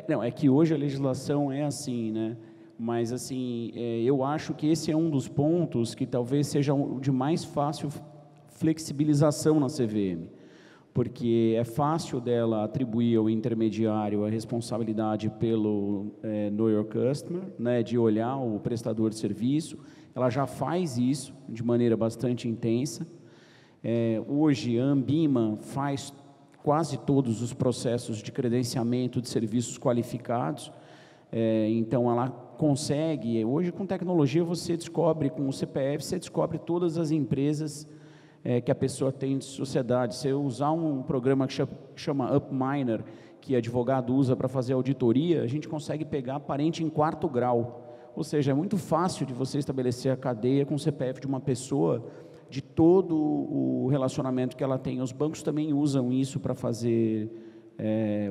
Não, é que hoje a legislação é assim, né? Mas, assim, eu acho que esse é um dos pontos que talvez seja o de mais fácil flexibilização na CVM, porque é fácil dela atribuir ao intermediário a responsabilidade pelo Know Your Customer, né, de olhar o prestador de serviço. Ela já faz isso de maneira bastante intensa. Hoje, a Ambima faz quase todos os processos de credenciamento de serviços qualificados, então ela consegue, hoje com tecnologia você descobre, com o CPF, você descobre todas as empresas que a pessoa tem de sociedade. Se eu usar um programa que chama UpMiner, que advogado usa para fazer auditoria, a gente consegue pegar parente em 4º grau. Ou seja, é muito fácil de você estabelecer a cadeia com o CPF de uma pessoa, de todo o relacionamento que ela tem. Os bancos também usam isso para fazer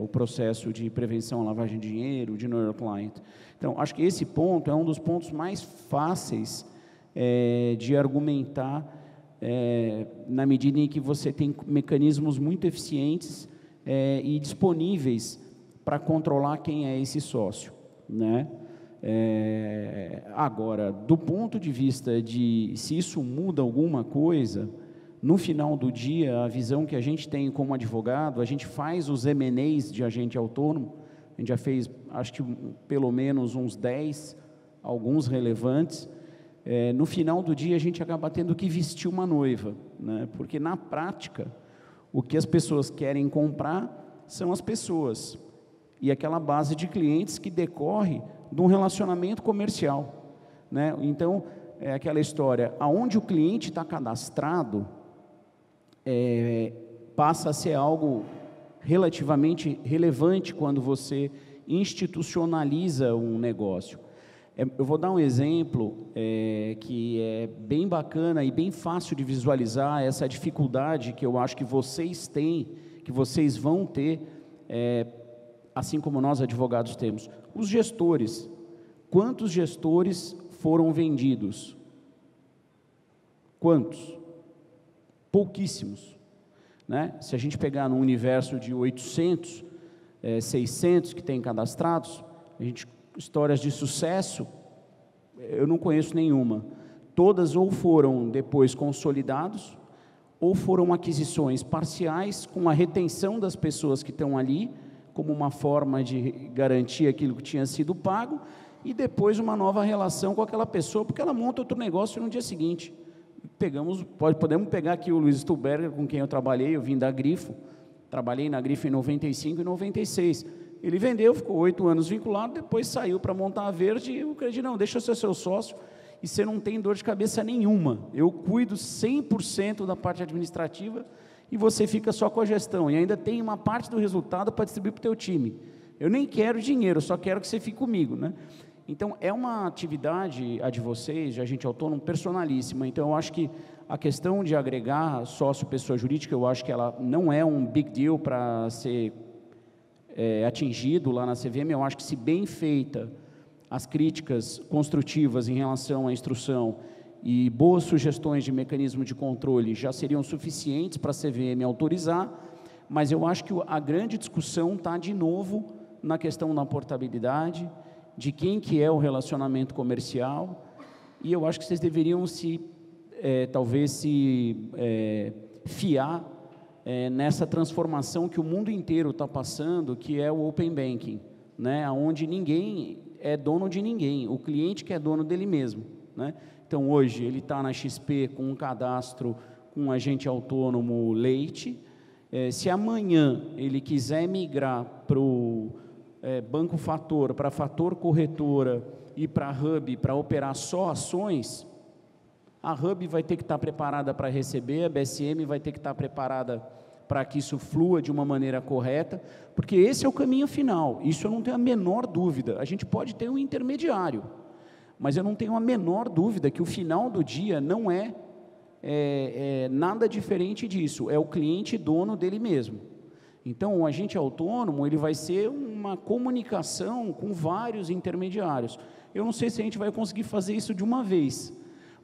o processo de prevenção à lavagem de dinheiro, de Know Your Client. Então, acho que esse ponto é um dos pontos mais fáceis de argumentar, na medida em que você tem mecanismos muito eficientes e disponíveis para controlar quem é esse sócio, né? Agora, do ponto de vista de se isso muda alguma coisa, no final do dia, a visão que a gente tem como advogado, a gente faz os M&As de agente autônomo, a gente já fez, acho que pelo menos uns 10, alguns relevantes. No final do dia, a gente acaba tendo que vestir uma noiva, né? Porque na prática, o que as pessoas querem comprar são as pessoas, e aquela base de clientes que decorre de um relacionamento comercial, né? Então, é aquela história, aonde o cliente está cadastrado, passa a ser algo relativamente relevante quando você institucionaliza um negócio. Eu vou dar um exemplo que é bem bacana e bem fácil de visualizar essa dificuldade que eu acho que vocês têm, que vocês vão ter, assim como nós advogados temos. Os gestores. Quantos gestores foram vendidos? Quantos? Pouquíssimos, né? Se a gente pegar no universo de 800, 600 que tem cadastrados, histórias de sucesso, eu não conheço nenhuma. Todas ou foram depois consolidados, ou foram aquisições parciais com a retenção das pessoas que estão ali, como uma forma de garantir aquilo que tinha sido pago, e depois uma nova relação com aquela pessoa, porque ela monta outro negócio no dia seguinte. Podemos pegar aqui o Luiz Stuberger, com quem eu trabalhei, eu vim da Grifo, trabalhei na Grifo em 95 e 96. Ele vendeu, ficou 8 anos vinculado, depois saiu para montar a Verde, e eu acredito, não, deixa eu ser seu sócio, e você não tem dor de cabeça nenhuma. Eu cuido 100% da parte administrativa, e você fica só com a gestão, e ainda tem uma parte do resultado para distribuir para o teu time. Eu nem quero dinheiro, eu só quero que você fique comigo, né? Então, é uma atividade, a de vocês, de agente autônomo, personalíssima. Então, eu acho que a questão de agregar sócio pessoa jurídica, eu acho que ela não é um big deal para ser atingido lá na CVM. Eu acho que, se bem feita, as críticas construtivas em relação à instrução e boas sugestões de mecanismo de controle já seriam suficientes para a CVM autorizar, mas eu acho que a grande discussão está, de novo, na questão da portabilidade, de quem que é o relacionamento comercial, e eu acho que vocês deveriam talvez se fiar nessa transformação que o mundo inteiro está passando, que é o Open Banking, né? Onde ninguém é dono de ninguém, o cliente que é dono dele mesmo, né? Então, hoje, ele está na XP com um cadastro com um agente autônomo Leite. Se amanhã ele quiser migrar para o Banco Fator, para Fator Corretora e para a Hub, para operar só ações, a Hub vai ter que estar preparada para receber, a BSM vai ter que estar preparada para que isso flua de uma maneira correta, porque esse é o caminho final, isso eu não tenho a menor dúvida. A gente pode ter um intermediário, mas eu não tenho a menor dúvida que o final do dia não é nada diferente disso, é o cliente dono dele mesmo. Então, o agente autônomo, ele vai ser uma comunicação com vários intermediários. Eu não sei se a gente vai conseguir fazer isso de uma vez,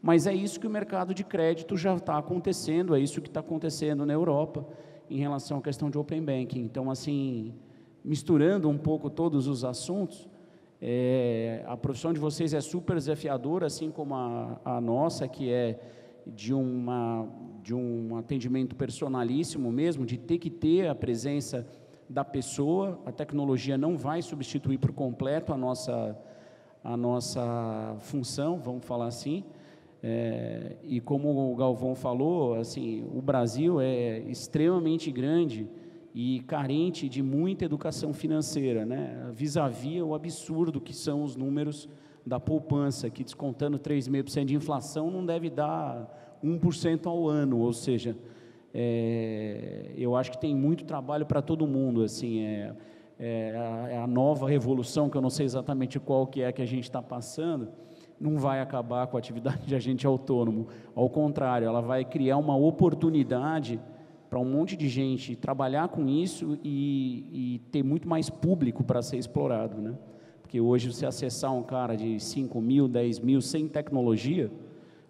mas é isso que o mercado de crédito já está acontecendo, é isso que está acontecendo na Europa, em relação à questão de Open Banking. Então, assim, misturando um pouco todos os assuntos, a profissão de vocês é super desafiadora, assim como a nossa, que é de um atendimento personalíssimo mesmo, de ter que ter a presença da pessoa. A tecnologia não vai substituir por completo a nossa função, vamos falar assim. E como o Galvão falou, assim, o Brasil é extremamente grande e carente de muita educação financeira, né? Vis-à-vis o absurdo que são os números da poupança, que descontando 3,5% de inflação não deve dar 1% ao ano, ou seja, eu acho que tem muito trabalho para todo mundo, assim, a nova revolução, que eu não sei exatamente qual que é que a gente está passando, não vai acabar com a atividade de agente autônomo, ao contrário, ela vai criar uma oportunidade para um monte de gente trabalhar com isso e ter muito mais público para ser explorado, né? Porque hoje, você acessar um cara de 5 mil, 10 mil, sem tecnologia,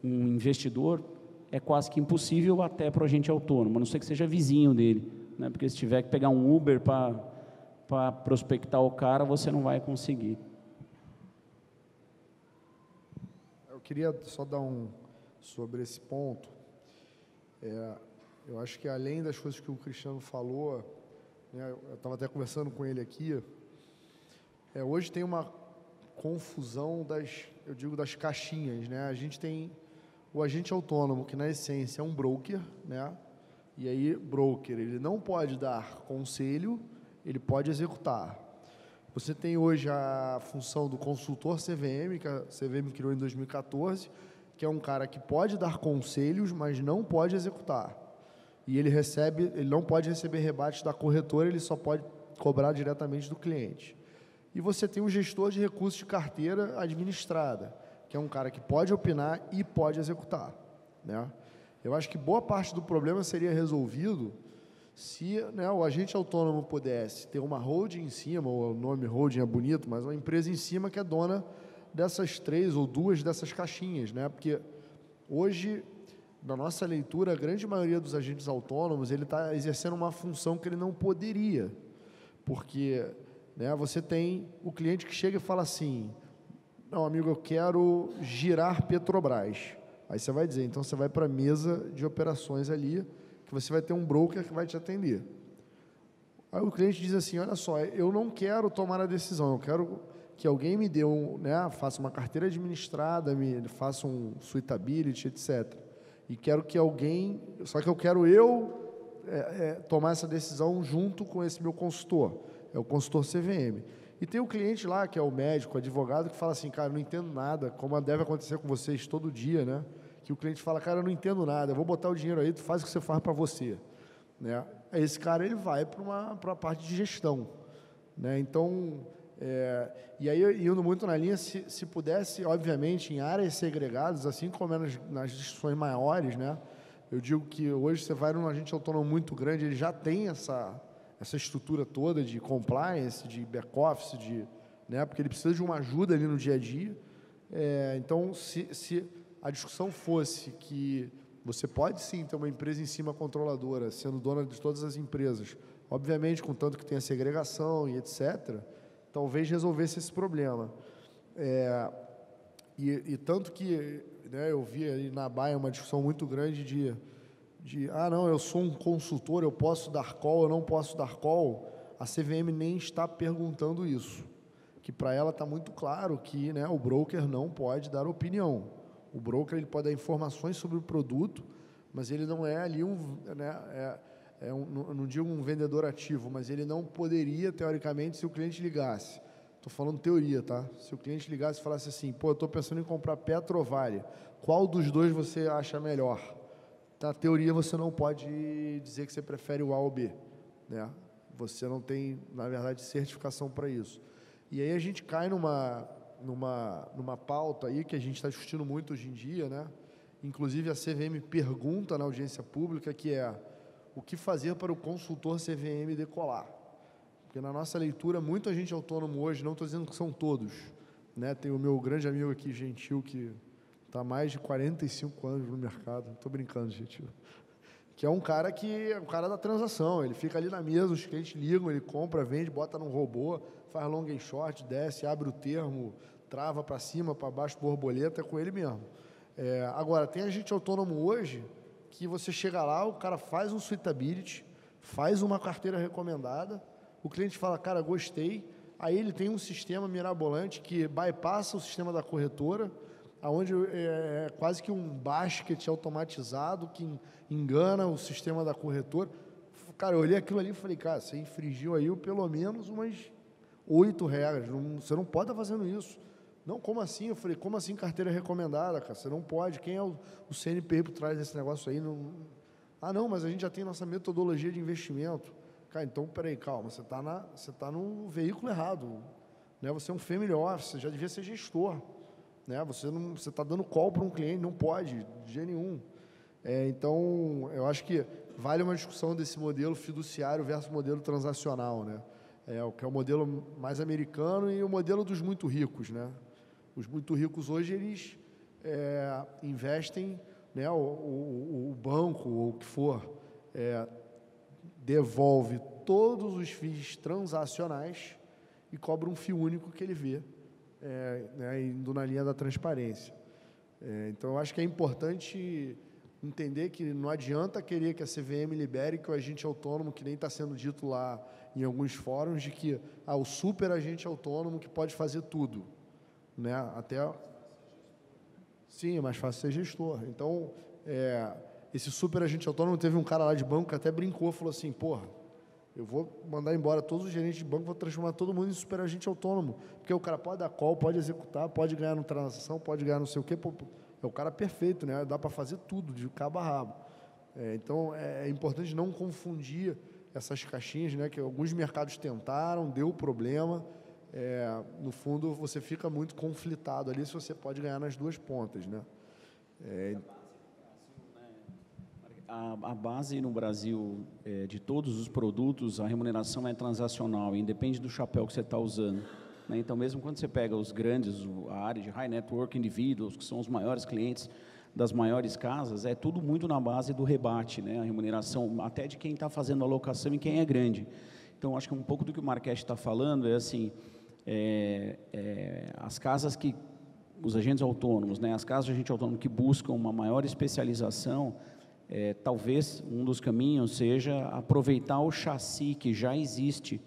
um investidor, é quase que impossível até para o agente autônomo, a não ser que seja vizinho dele, né? Porque se tiver que pegar um Uber para prospectar o cara, você não vai conseguir. Eu queria só dar sobre esse ponto. Eu acho que além das coisas que o Cristiano falou, né, eu estava até conversando com ele aqui, hoje tem uma confusão das caixinhas, né? A gente tem o agente autônomo, que na essência é um broker, né? E aí, broker, ele não pode dar conselho, ele pode executar. Você tem hoje a função do consultor CVM, que a CVM criou em 2014, que é um cara que pode dar conselhos, mas não pode executar. E ele não pode receber rebates da corretora, ele só pode cobrar diretamente do cliente. E você tem o gestor de recursos de carteira administrada, que é um cara que pode opinar e pode executar, né? Eu acho que boa parte do problema seria resolvido se, né, o agente autônomo pudesse ter uma holding em cima, o nome holding é bonito, mas uma empresa em cima que é dona dessas 3 ou 2 dessas caixinhas, né? Porque hoje, na nossa leitura, a grande maioria dos agentes autônomos, ele está exercendo uma função que ele não poderia, porque, né, você tem o cliente que chega e fala assim: não, amigo, eu quero girar Petrobras. Aí você vai dizer, então você vai para a mesa de operações ali, que você vai ter um broker que vai te atender. Aí o cliente diz assim: olha só, eu não quero tomar a decisão, eu quero que alguém me dê faça uma carteira administrada, me faça um suitability, etc. E quero que alguém, só que eu quero tomar essa decisão junto com esse meu consultor, é o consultor CVM. E tem o cliente lá, que é o médico, o advogado, que fala assim: cara, eu não entendo nada, como deve acontecer com vocês todo dia, né? Que o cliente fala: cara, eu não entendo nada, eu vou botar o dinheiro aí, tu faz o que você faz para você, né? Aí esse cara, ele vai para a parte de gestão, né? Então, e aí, indo muito na linha, se pudesse, obviamente, em áreas segregadas, assim como nas instituições maiores, né? Eu digo que hoje você vai num agente autônomo muito grande, ele já tem essa estrutura toda de compliance, de back-office, né? Porque ele precisa de uma ajuda ali no dia a dia. Então, se a discussão fosse que você pode sim ter uma empresa em cima controladora, sendo dona de todas as empresas, obviamente, contanto que tenha segregação e etc., talvez resolvesse esse problema. E tanto que, né, eu vi ali na Baia uma discussão muito grande não, eu sou um consultor, eu posso dar call, eu não posso dar call, a CVM nem está perguntando isso. Que para ela está muito claro que, né, o broker não pode dar opinião. O broker ele pode dar informações sobre o produto, mas ele não é ali não digo um vendedor ativo, mas ele não poderia, teoricamente, se o cliente ligasse. Estou falando teoria, tá? Se o cliente ligasse e falasse assim, pô, eu estou pensando em comprar Petro ou Vale, qual dos dois você acha melhor? Na teoria, você não pode dizer que você prefere o A ou B, né? Você não tem, na verdade, certificação para isso. E aí a gente cai numa pauta aí que a gente está discutindo muito hoje em dia, né? Inclusive a CVM pergunta na audiência pública, que é o que fazer para o consultor CVM decolar? Porque na nossa leitura, muito agente autônomo hoje, não estou dizendo que são todos, né? Tem o meu grande amigo aqui, Gentil, que está há mais de 45 anos no mercado, estou brincando, Gentil, que é um cara da transação, ele fica ali na mesa, os clientes ligam, ele compra, vende, bota num robô, faz long and short, desce, abre o termo, trava para cima, para baixo, borboleta, é com ele mesmo. Agora, tem agente autônomo hoje que você chega lá, o cara faz um suitability, faz uma carteira recomendada, o cliente fala, cara, gostei, aí ele tem um sistema mirabolante que bypassa o sistema da corretora, onde é quase que um basket automatizado que engana o sistema da corretora. Cara, eu olhei aquilo ali e falei, cara, você infringiu aí pelo menos umas 8 regras, você não pode estar fazendo isso. Não, como assim? Eu falei, como assim carteira recomendada, cara? Você não pode, quem é o CNPI por trás desse negócio aí? Não, mas a gente já tem nossa metodologia de investimento. Cara, então, peraí, calma, você está no veículo errado, né? Você é um family office, você já devia ser gestor, né? Você está dando call para um cliente, não pode, de jeito nenhum. Então, eu acho que vale uma discussão desse modelo fiduciário versus modelo transacional, né? Que é o modelo mais americano e o modelo dos muito ricos, né? Os muito ricos hoje, eles investem, né? O banco, ou o que for, devolve todos os FIIs transacionais e cobra um FII único que ele vê, né? Indo na linha da transparência. Então, eu acho que é importante entender que não adianta querer que a CVM libere que o agente autônomo, que nem está sendo dito lá em alguns fóruns, de que o super agente autônomo que pode fazer tudo, né? Sim, é mais fácil ser gestor. Então, esse super agente autônomo, teve um cara lá de banco que até brincou, falou assim, porra, eu vou mandar embora todos os gerentes de banco, vou transformar todo mundo em super agente autônomo, porque o cara pode dar call, pode executar, pode ganhar no transação, pode ganhar não sei o quê, é o cara perfeito, né? Dá para fazer tudo, de cabo a rabo. Então, é importante não confundir essas caixinhas, né? Que alguns mercados tentaram, deu problema. No fundo, você fica muito conflitado ali se você pode ganhar nas duas pontas, né? A base no Brasil de todos os produtos, a remuneração é transacional, independe do chapéu que você está usando, né? Então, mesmo quando você pega os grandes, a área de high net worth individuals, que são os maiores clientes das maiores casas, é tudo muito na base do rebate, né? A remuneração até de quem está fazendo a alocação e quem é grande. Então, acho que um pouco do que o Marquete está falando é assim, as casas que, os agentes autônomos, né? As casas de agente autônomo que buscam uma maior especialização, talvez um dos caminhos seja aproveitar o chassi que já existe,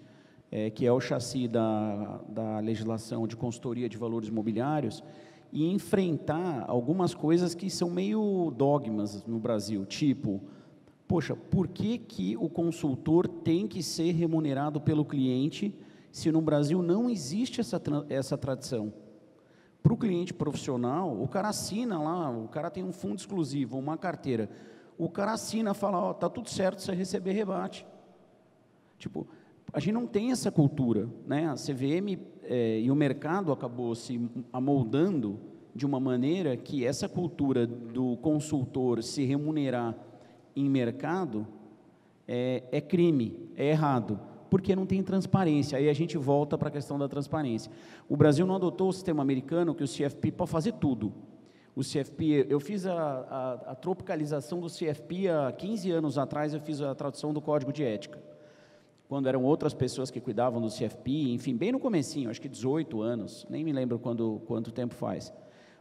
que é o chassi da legislação de consultoria de valores imobiliários, e enfrentar algumas coisas que são meio dogmas no Brasil, tipo, poxa, por que o consultor tem que ser remunerado pelo cliente se no Brasil não existe essa tradição? Para o cliente profissional, o cara assina lá, o cara tem um fundo exclusivo, uma carteira, o cara assina e fala, tá tudo certo, você receber rebate. Tipo, a gente não tem essa cultura, né? A CVM e o mercado acabou se amoldando de uma maneira que essa cultura do consultor se remunerar em mercado é crime, é errado, porque não tem transparência. Aí a gente volta para a questão da transparência. O Brasil não adotou o sistema americano, que o CFP pode fazer tudo. O CFP, eu fiz a tropicalização do CFP há 15 anos atrás, eu fiz a tradução do Código de Ética, quando eram outras pessoas que cuidavam do CFP, enfim, bem no comecinho, acho que 18 anos, nem me lembro quanto tempo faz.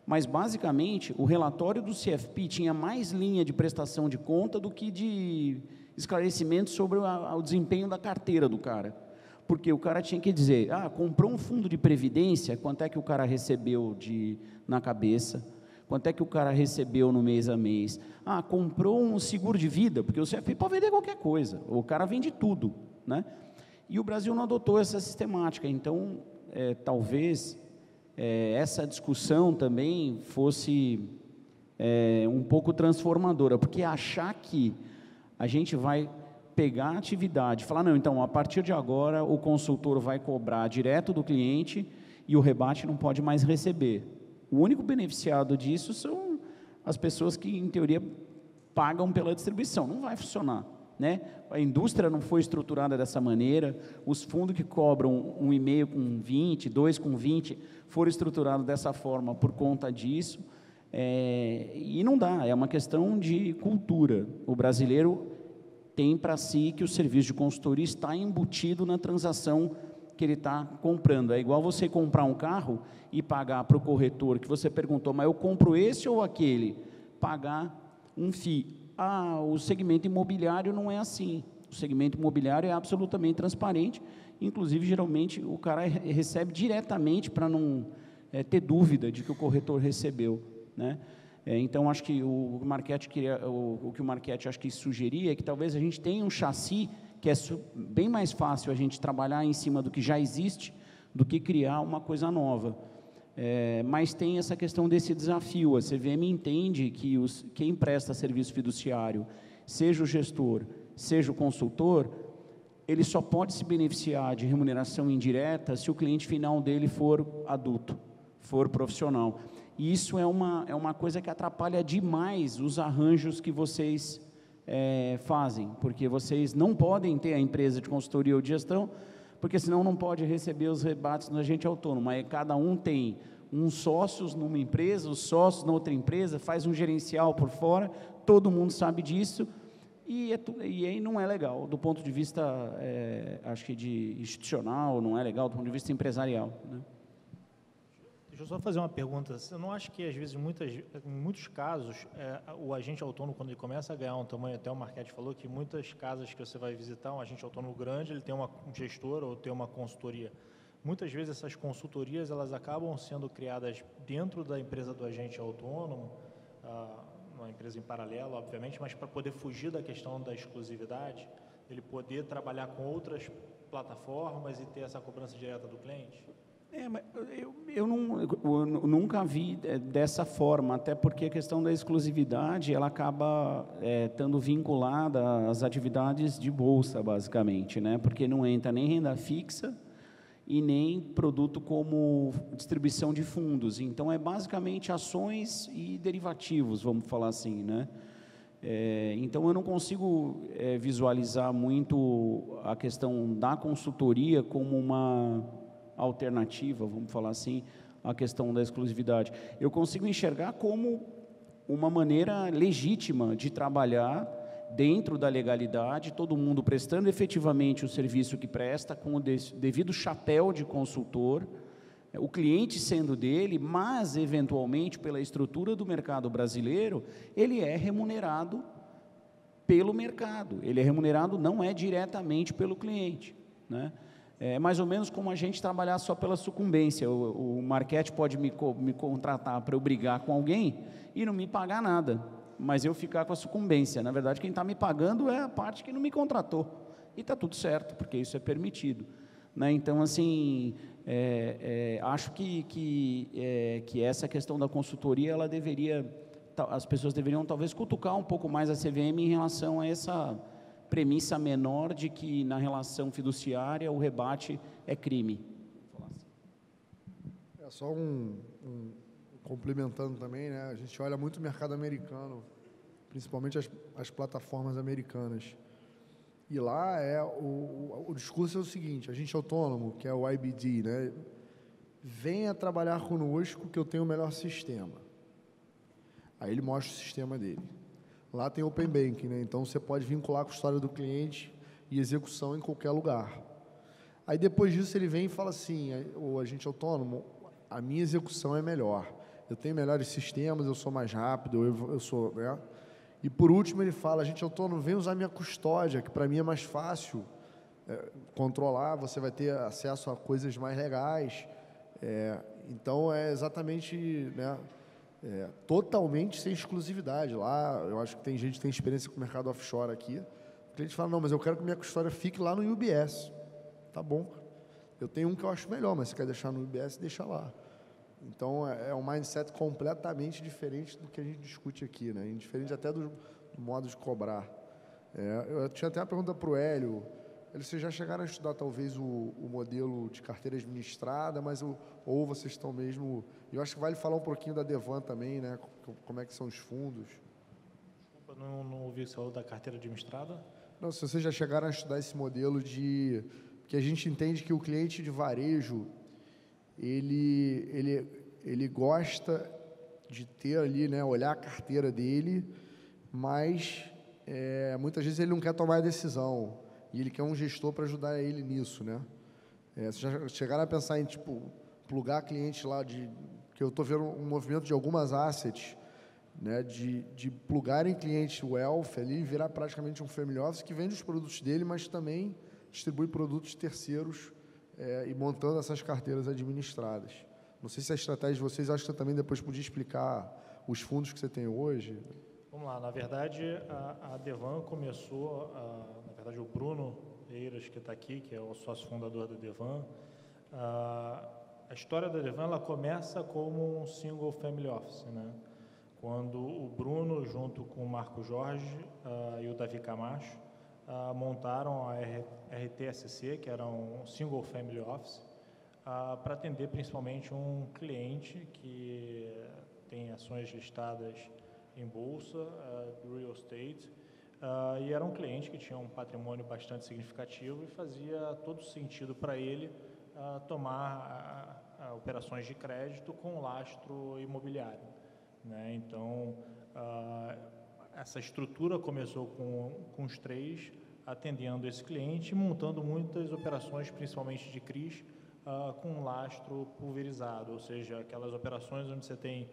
Mas, basicamente, o relatório do CFP tinha mais linha de prestação de conta do que de esclarecimento sobre o desempenho da carteira do cara. Porque o cara tinha que dizer, comprou um fundo de previdência, quanto é que o cara recebeu na cabeça, quanto é que o cara recebeu no mês a mês. Comprou um seguro de vida, porque o CFP pode vender qualquer coisa, o cara vende tudo, né? E o Brasil não adotou essa sistemática, então, talvez essa discussão também fosse um pouco transformadora, porque achar que a gente vai pegar a atividade, falar, não, então, a partir de agora, o consultor vai cobrar direto do cliente e o rebate não pode mais receber. O único beneficiado disso são as pessoas que, em teoria, pagam pela distribuição. Não vai funcionar, né? A indústria não foi estruturada dessa maneira, os fundos que cobram 1,5 com 20, 2 com 20, foram estruturados dessa forma por conta disso, e não dá, é uma questão de cultura. O brasileiro tem para si que o serviço de consultoria está embutido na transação que ele está comprando. É igual você comprar um carro e pagar para o corretor, que você perguntou, mas eu compro esse ou aquele? Pagar um FII. O segmento imobiliário não é assim. O segmento imobiliário é absolutamente transparente, inclusive, geralmente, o cara recebe diretamente para não ter dúvida de que o corretor recebeu, né? Então, acho que o que o Marchetti acho que sugeria é que talvez a gente tenha um chassi que é bem mais fácil a gente trabalhar em cima do que já existe do que criar uma coisa nova. Mas tem essa questão desse desafio. A CVM entende que quem presta serviço fiduciário, seja o gestor, seja o consultor, ele só pode se beneficiar de remuneração indireta se o cliente final dele for adulto, for profissional. E isso é uma coisa que atrapalha demais os arranjos que vocês fazem, porque vocês não podem ter a empresa de consultoria ou de gestão, porque senão não pode receber os rebates do agente autônomo. Aí cada um tem uns sócios numa empresa, os sócios na outra empresa, faz um gerencial por fora, todo mundo sabe disso, e aí não é legal, do ponto de vista, acho que de institucional, não é legal, do ponto de vista empresarial, né? Deixa eu só fazer uma pergunta. Você não acha que, às vezes, em muitos casos, o agente autônomo, quando ele começa a ganhar um tamanho, até o Marchetti falou que muitas casas que você vai visitar, um agente autônomo grande, ele tem um gestor ou tem uma consultoria. Muitas vezes essas consultorias, elas acabam sendo criadas dentro da empresa do agente autônomo, uma empresa em paralelo, obviamente, mas para poder fugir da questão da exclusividade, ele poder trabalhar com outras plataformas e ter essa cobrança direta do cliente? Mas eu nunca vi dessa forma, até porque a questão da exclusividade, ela acaba estando vinculada às atividades de bolsa, basicamente, né? Porque não entra nem renda fixa e nem produto como distribuição de fundos. Então, é basicamente ações e derivativos, vamos falar assim, né? Então, eu não consigo visualizar muito a questão da consultoria como uma alternativa, vamos falar assim, à questão da exclusividade. Eu consigo enxergar como uma maneira legítima de trabalhar dentro da legalidade, todo mundo prestando efetivamente o serviço que presta, com o devido chapéu de consultor, o cliente sendo dele, mas, eventualmente, pela estrutura do mercado brasileiro, ele é remunerado pelo mercado, ele é remunerado, não é diretamente pelo cliente, né? É mais ou menos como a gente trabalhar só pela sucumbência. O Marchetti pode me contratar para eu brigar com alguém e não me pagar nada, mas eu ficar com a sucumbência. Na verdade, quem está me pagando é a parte que não me contratou. E está tudo certo, porque isso é permitido, né? Então, assim, acho que essa questão da consultoria, ela as pessoas deveriam talvez cutucar um pouco mais a CVM em relação a essa premissa menor de que na relação fiduciária o rebate é crime. Só complementando também, né? A gente olha muito o mercado americano, principalmente as plataformas americanas. E lá o discurso é o seguinte: agente autônomo, que é o IBD, né? Venha trabalhar conosco que eu tenho o melhor sistema. Aí ele mostra o sistema dele. Lá tem Open Banking, né? Então você pode vincular a custódia do cliente e execução em qualquer lugar. Aí depois disso ele vem e fala assim: o agente autônomo, a minha execução é melhor. eu tenho melhores sistemas, eu sou mais rápido, eu sou, né? E por último ele fala, gente autônomo, vem usar minha custódia, que para mim é mais fácil controlar, você vai ter acesso a coisas mais legais. Então é exatamente, né, totalmente sem exclusividade. Lá, eu acho que tem gente que tem experiência com o mercado offshore aqui. O cliente fala, não, mas eu quero que minha custódia fique lá no UBS. Tá bom. Eu tenho um que eu acho melhor, mas se quer deixar no UBS, deixa lá. Então, é um mindset completamente diferente do que a gente discute aqui, né? Diferente até do modo de cobrar. Eu tinha até uma pergunta para o Hélio. Vocês já chegaram a estudar, talvez, o modelo de carteira administrada, mas ou vocês estão mesmo... Eu acho que vale falar um pouquinho da Devan também, né? Como é que são os fundos. Desculpa, não ouvi o que você falou da carteira administrada. Não, se vocês já chegaram a estudar esse modelo de... Porque a gente entende que o cliente de varejo, ele gosta de ter ali, né, olhar a carteira dele, mas muitas vezes ele não quer tomar a decisão e ele quer um gestor para ajudar ele nisso, né? Vocês já chegaram a pensar em, tipo, plugar cliente lá que eu estou vendo um movimento de algumas assets, né, de plugarem cliente wealth ali e virar praticamente um family office que vende os produtos dele, mas também distribui produtos terceiros e montando essas carteiras administradas. Não sei se a estratégia de vocês, acho que você também depois podia explicar os fundos que você tem hoje. Vamos lá, na verdade, a Devan começou, na verdade, o Bruno Eiras, que está aqui, que é o sócio fundador da Devan, a história da Devan, ela começa como um single family office, né? Quando o Bruno, junto com o Marco Jorge e o Davi Camacho, montaram a RTSC, que era um single family office, para atender principalmente um cliente que tem ações listadas em bolsa, do real estate, e era um cliente que tinha um patrimônio bastante significativo e fazia todo sentido para ele tomar operações de crédito com lastro imobiliário, né? Então, essa estrutura começou com os três, atendendo esse cliente, montando muitas operações, principalmente de CRIs, com lastro pulverizado, ou seja, aquelas operações onde você tem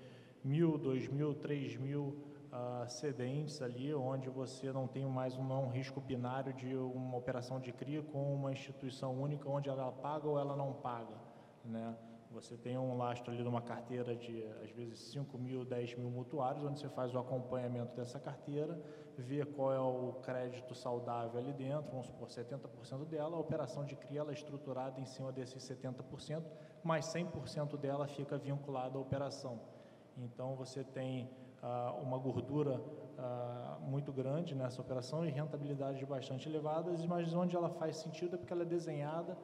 1.000, 2.000, 3.000 cedentes ali, onde você não tem mais um risco binário de uma operação de CRI com uma instituição única, onde ela paga ou ela não paga, né? Você tem um lastro ali de uma carteira de, às vezes, 5.000, 10.000 mutuários, onde você faz o acompanhamento dessa carteira, vê qual é o crédito saudável ali dentro, vamos supor, 70% dela, a operação de CRI ela é estruturada em cima desses 70%, mas 100% dela fica vinculada à operação. Então, você tem uma gordura muito grande nessa operação e rentabilidades bastante elevadas, mas onde ela faz sentido é porque ela é desenhada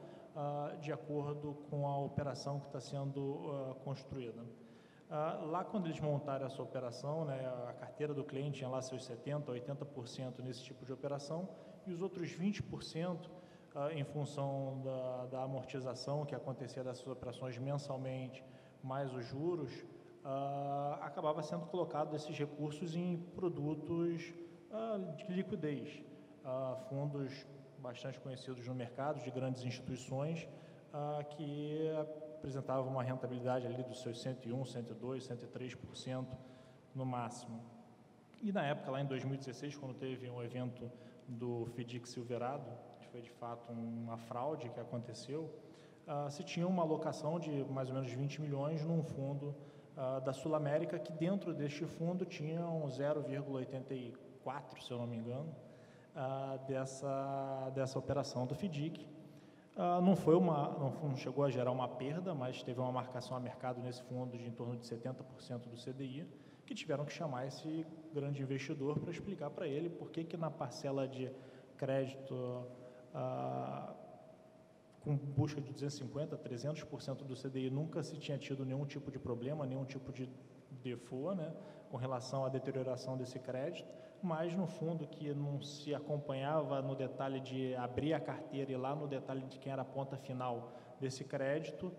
de acordo com a operação que está sendo construída. Lá, quando eles montaram essa operação, né, a carteira do cliente tinha lá seus 70%, 80% nesse tipo de operação, e os outros 20%, em função da amortização que acontecia dessas operações mensalmente, mais os juros, acabava sendo colocado esses recursos em produtos de liquidez, fundos bastante conhecidos no mercado, de grandes instituições, que apresentavam uma rentabilidade ali dos seus 101%, 102%, 103% no máximo. E na época, lá em 2016, quando teve um evento do FDIC Silverado, que foi de fato uma fraude que aconteceu, se tinha uma alocação de mais ou menos 20 milhões num fundo da Sul América, que dentro deste fundo tinha um 0,84, se eu não me engano, dessa operação do FDIC. Não chegou a gerar uma perda, mas teve uma marcação a mercado nesse fundo de em torno de 70% do CDI, que tiveram que chamar esse grande investidor para explicar para ele por que na parcela de crédito com busca de 250%, 300% do CDI nunca se tinha tido nenhum tipo de problema, nenhum tipo de default, né, com relação à deterioração desse crédito, mas no fundo que não se acompanhava no detalhe de abrir a carteira e lá no detalhe de quem era a ponta final desse crédito,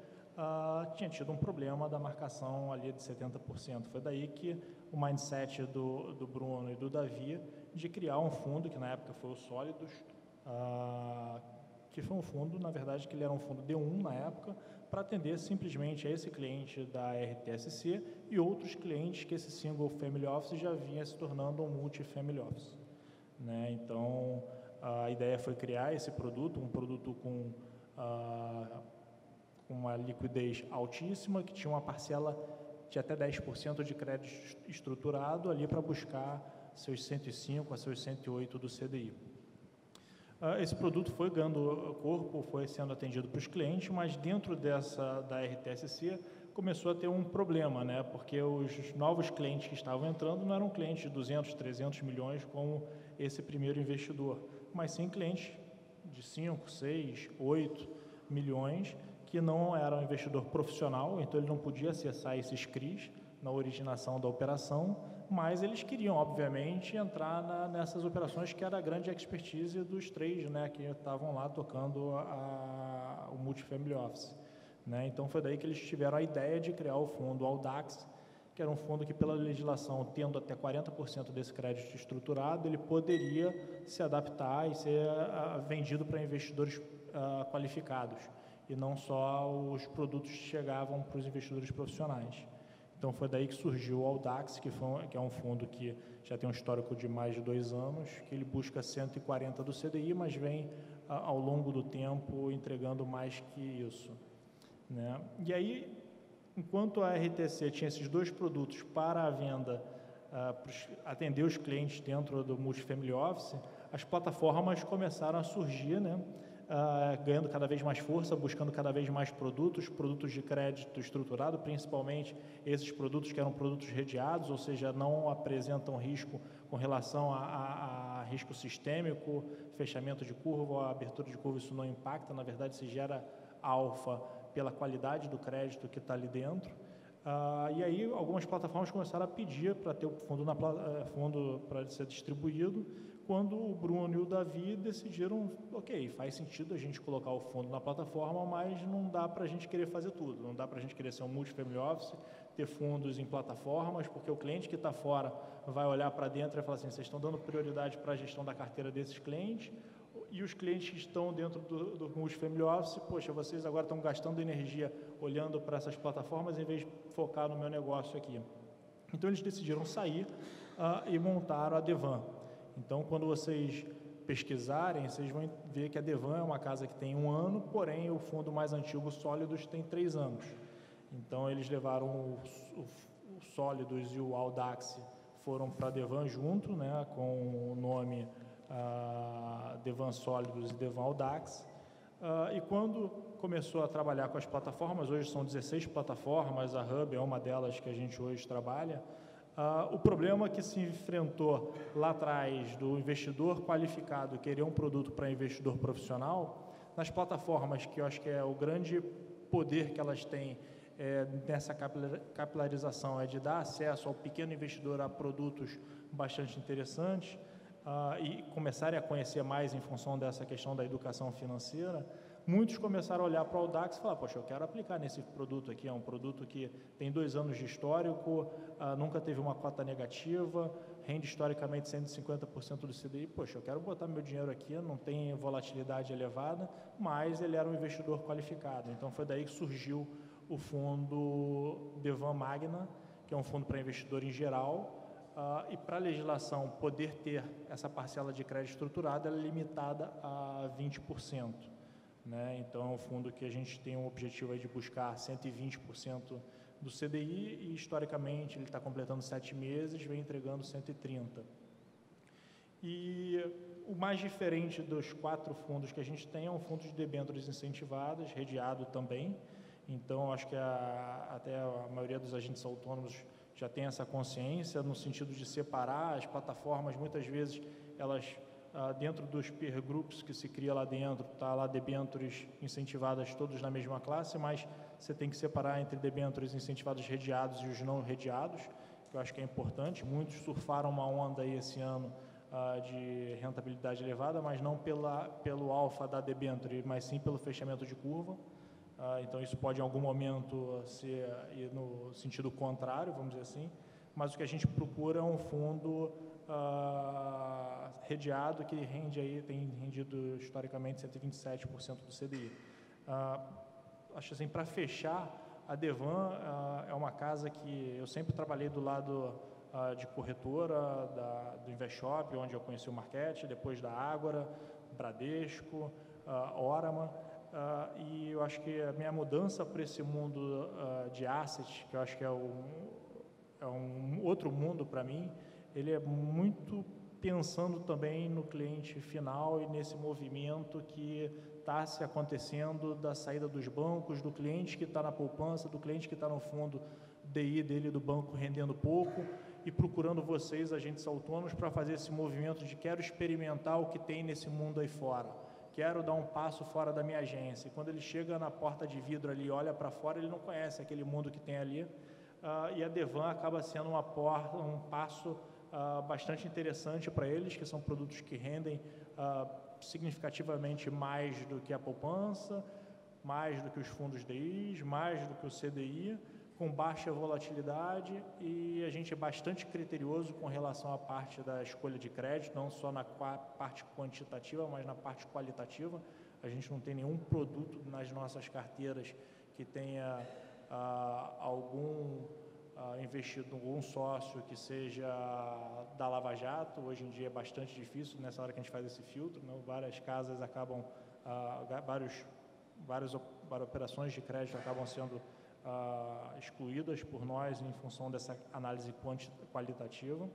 tinha tido um problema da marcação ali de 70%. Foi daí que o mindset do Bruno e do Davi de criar um fundo, que na época foi o Sólidos, que foi um fundo, na verdade, que ele era um fundo D1 na época, para atender simplesmente a esse cliente da RTSC e outros clientes que esse Single Family Office já vinha se tornando um Multi-Family Office, né? Então, a ideia foi criar esse produto, um produto com uma liquidez altíssima, que tinha uma parcela de até 10% de crédito estruturado ali para buscar seus 105 a seus 108 do CDI. Esse produto foi ganhando corpo, foi sendo atendido para os clientes, mas dentro da RTSC começou a ter um problema, né? Porque os novos clientes que estavam entrando não eram clientes de 200, 300 milhões como esse primeiro investidor, mas sim clientes de 5, 6, 8 milhões que não era um investidor profissional, então ele não podia acessar esses CRIs na originação da operação, mas eles queriam, obviamente, entrar nessas operações que era a grande expertise dos três, né, que estavam lá tocando o Multifamily Office, né? Então foi daí que eles tiveram a ideia de criar o fundo Audax, que era um fundo que, pela legislação, tendo até 40% desse crédito estruturado, ele poderia se adaptar e ser vendido para investidores qualificados, e não só os produtos que chegavam para os investidores profissionais. Então, foi daí que surgiu o Audax, que é um fundo que já tem um histórico de mais de 2 anos, que ele busca 140 do CDI, mas vem, ao longo do tempo, entregando mais que isso, né? E aí, enquanto a RTC tinha esses 2 produtos para a venda, atender os clientes dentro do Multifamily Office, as plataformas começaram a surgir, né? Ganhando cada vez mais força, buscando cada vez mais produtos de crédito estruturado, principalmente esses produtos que eram produtos redeados, ou seja, não apresentam risco com relação a risco sistêmico, fechamento de curva, abertura de curva, isso não impacta, na verdade se gera alfa pela qualidade do crédito que está ali dentro. E aí algumas plataformas começaram a pedir para ter o fundo para ser distribuído, quando o Bruno e o Davi decidiram, ok, faz sentido a gente colocar o fundo na plataforma, mas não dá para a gente querer fazer tudo, não dá para a gente querer ser um multifamily office, ter fundos em plataformas, porque o cliente que está fora vai olhar para dentro e vai falar assim, vocês estão dando prioridade para a gestão da carteira desses clientes, e os clientes que estão dentro do multifamily office, poxa, vocês agora estão gastando energia olhando para essas plataformas em vez de focar no meu negócio aqui. Então, eles decidiram sair e montaram a Devan. Então, quando vocês pesquisarem, vocês vão ver que a Devan é uma casa que tem 1 ano, porém, o fundo mais antigo, o Sólidos, tem 3 anos. Então, eles levaram o Sólidos e o Audax, foram para a Devan junto, né, com o nome Devan Sólidos e Devan Audax. E quando começou a trabalhar com as plataformas, hoje são 16 plataformas, a Hub é uma delas que a gente hoje trabalha. O problema que se enfrentou lá atrás do investidor qualificado querer um produto para investidor profissional, nas plataformas, que eu acho que é o grande poder que elas têm nessa capilarização, é de dar acesso ao pequeno investidor a produtos bastante interessantes e começarem a conhecer mais em função dessa questão da educação financeira. Muitos começaram a olhar para o Audax e falar, poxa, eu quero aplicar nesse produto aqui, é um produto que tem 2 anos de histórico, nunca teve uma cota negativa, rende historicamente 150% do CDI, poxa, eu quero botar meu dinheiro aqui, não tem volatilidade elevada, mas ele era um investidor qualificado. Então, foi daí que surgiu o fundo Devan Magna, que é um fundo para investidor em geral, e para a legislação poder ter essa parcela de crédito estruturado, ela é limitada a 20%. Né? Então, é um fundo que a gente tem um objetivo aí de buscar 120% do CDI e, historicamente, ele está completando 7 meses, vem entregando 130%. E o mais diferente dos 4 fundos que a gente tem é um fundo de debêntures incentivadas, redeado também. Então, acho que até a maioria dos agentes autônomos já tem essa consciência no sentido de separar as plataformas. Muitas vezes, elas... dentro dos peer groups que se cria lá dentro, está lá debêntures incentivadas todos na mesma classe, mas você tem que separar entre debêntures incentivados redeados e os não redeados, que eu acho que é importante. Muitos surfaram uma onda aí esse ano de rentabilidade elevada, mas não pelo alfa da debênture, mas sim pelo fechamento de curva. Então, isso pode, em algum momento, ir no sentido contrário, vamos dizer assim. Mas o que a gente procura é um fundo redeado, que tem rendido historicamente 127% do CDI. Acho assim, para fechar, a Devan é uma casa que eu sempre trabalhei do lado de corretora, do InvestShop, onde eu conheci o Marquete, depois da Ágora, Bradesco, Orama, e eu acho que a minha mudança para esse mundo de assets, que eu acho que é um outro mundo para mim, ele é muito pensando também no cliente final e nesse movimento que está se acontecendo da saída dos bancos, do cliente que está na poupança, do cliente que está no fundo DI dele do banco rendendo pouco e procurando vocês, agentes autônomos, para fazer esse movimento de quero experimentar o que tem nesse mundo aí fora, quero dar um passo fora da minha agência. E quando ele chega na porta de vidro ali, olha para fora, ele não conhece aquele mundo que tem ali, e a Devan acaba sendo um passo bastante interessante para eles, que são produtos que rendem significativamente mais do que a poupança, mais do que os fundos DIs, mais do que o CDI, com baixa volatilidade, e a gente é bastante criterioso com relação à parte da escolha de crédito, não só na parte quantitativa, mas na parte qualitativa. A gente não tem nenhum produto nas nossas carteiras que tenha algum investido, algum sócio que seja da Lava Jato. Hoje em dia é bastante difícil, nessa hora que a gente faz esse filtro, né? Várias casas acabam, várias operações de crédito acabam sendo excluídas por nós em função dessa análise qualitativa.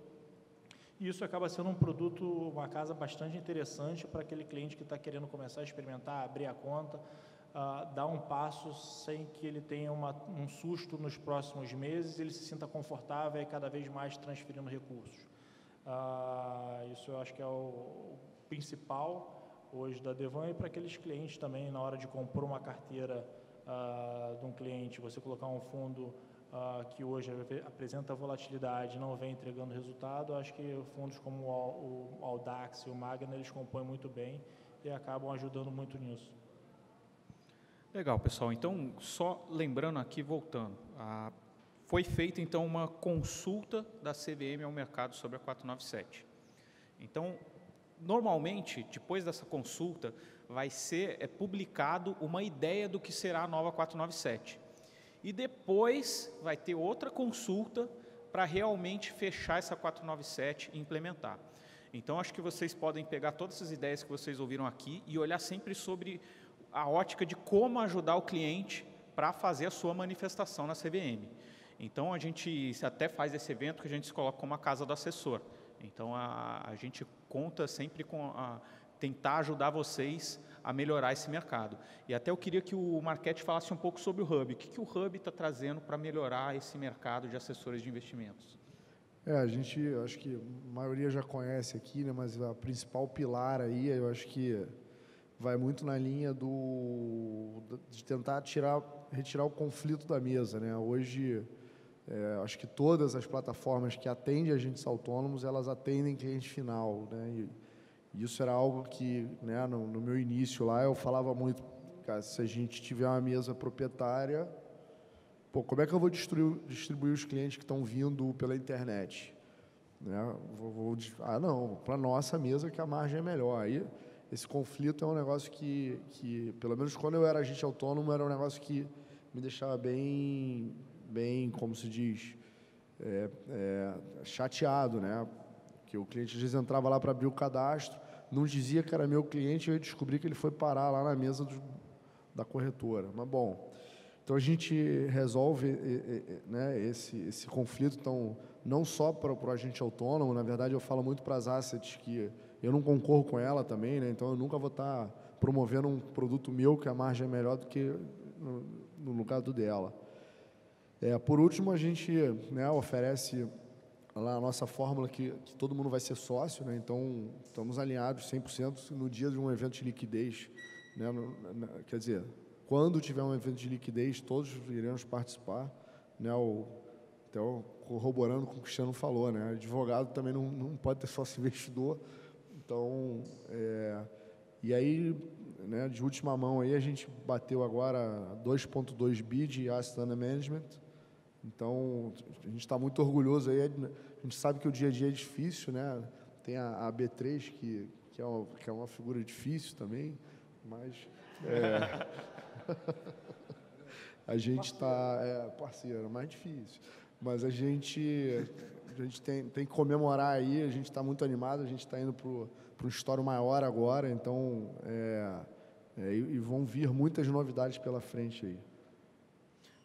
E isso acaba sendo um produto, uma casa bastante interessante para aquele cliente que está querendo começar a experimentar, abrir a conta, dar um passo sem que ele tenha um susto nos próximos meses, ele se sinta confortável e cada vez mais transferindo recursos. Isso eu acho que é o principal hoje da Devan, e para aqueles clientes também, na hora de comprar uma carteira de um cliente, você colocar um fundo que hoje apresenta volatilidade, não vem entregando resultado, acho que fundos como o Audax e o Magna, eles compõem muito bem e acabam ajudando muito nisso. Legal, pessoal. Então, só lembrando aqui, voltando, foi feita então uma consulta da CVM ao mercado sobre a 497. Então, normalmente, depois dessa consulta, vai ser publicado uma ideia do que será a nova 497. E depois vai ter outra consulta para realmente fechar essa 497 e implementar. Então, acho que vocês podem pegar todas essas ideias que vocês ouviram aqui e olhar sempre sobre a ótica de como ajudar o cliente para fazer a sua manifestação na CVM. Então, a gente até faz esse evento que a gente se coloca como a casa do assessor. Então, a gente conta sempre com tentar ajudar vocês a melhorar esse mercado. E até eu queria que o Marquete falasse um pouco sobre o Hub. O que o Hub está trazendo para melhorar esse mercado de assessores de investimentos? A gente, acho que a maioria já conhece aqui, né, mas a principal pilar aí, eu acho que vai muito na linha de tentar retirar o conflito da mesa, né? Hoje, acho que todas as plataformas que atendem agentes autônomos, elas atendem cliente final, né? E isso era algo que, né, no meu início lá, eu falava muito, cara, se a gente tiver uma mesa proprietária, como é que eu vou distribuir os clientes que estão vindo pela internet? Né? Não, para a nossa mesa que a margem é melhor. Aí, esse conflito é um negócio que, pelo menos quando eu era agente autônomo, era um negócio que me deixava bem, como se diz, chateado, né? Que o cliente às vezes entrava lá para abrir o cadastro, não dizia que era meu cliente, e eu descobri que ele foi parar lá na mesa da corretora. Mas, bom, então a gente resolve né, esse conflito, então, não só para o agente autônomo, na verdade eu falo muito para as assets que eu não concorro com ela também, né, então eu nunca vou estar promovendo um produto meu que a margem é melhor do que no lugar do dela. Por último, a gente, né, oferece lá a nossa fórmula que todo mundo vai ser sócio, né, então estamos alinhados 100% no dia de um evento de liquidez, né, quer dizer, quando tiver um evento de liquidez, todos iremos participar, né, até corroborando com o que o Cristiano falou, né, advogado também não pode ter sócio investidor, então, e aí, né, de última mão, aí a gente bateu agora 2,2 bi de Asset Under Management, Então, a gente está muito orgulhoso aí. A gente sabe que o dia a dia é difícil, né? Tem a B3, que é uma figura difícil também, mas a gente está parceiro, mais difícil. Mas a gente tem que comemorar aí. A gente está muito animado. A gente está indo para um histórico maior agora. Então, e vão vir muitas novidades pela frente aí.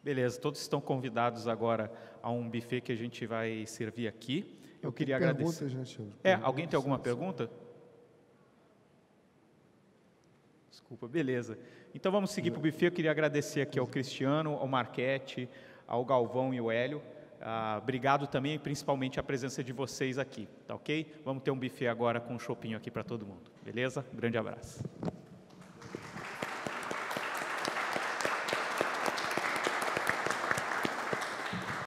Beleza, todos estão convidados agora a um buffet que a gente vai servir aqui. Eu queria agradecer. Alguém tem alguma pergunta? Desculpa, beleza. Então vamos seguir para o buffet. Eu queria agradecer aqui ao Cristiano, ao Marquete, ao Galvão e ao Hélio. Obrigado também, principalmente a presença de vocês aqui, tá ok? Vamos ter um buffet agora com um chopinho aqui para todo mundo, beleza? Um grande abraço.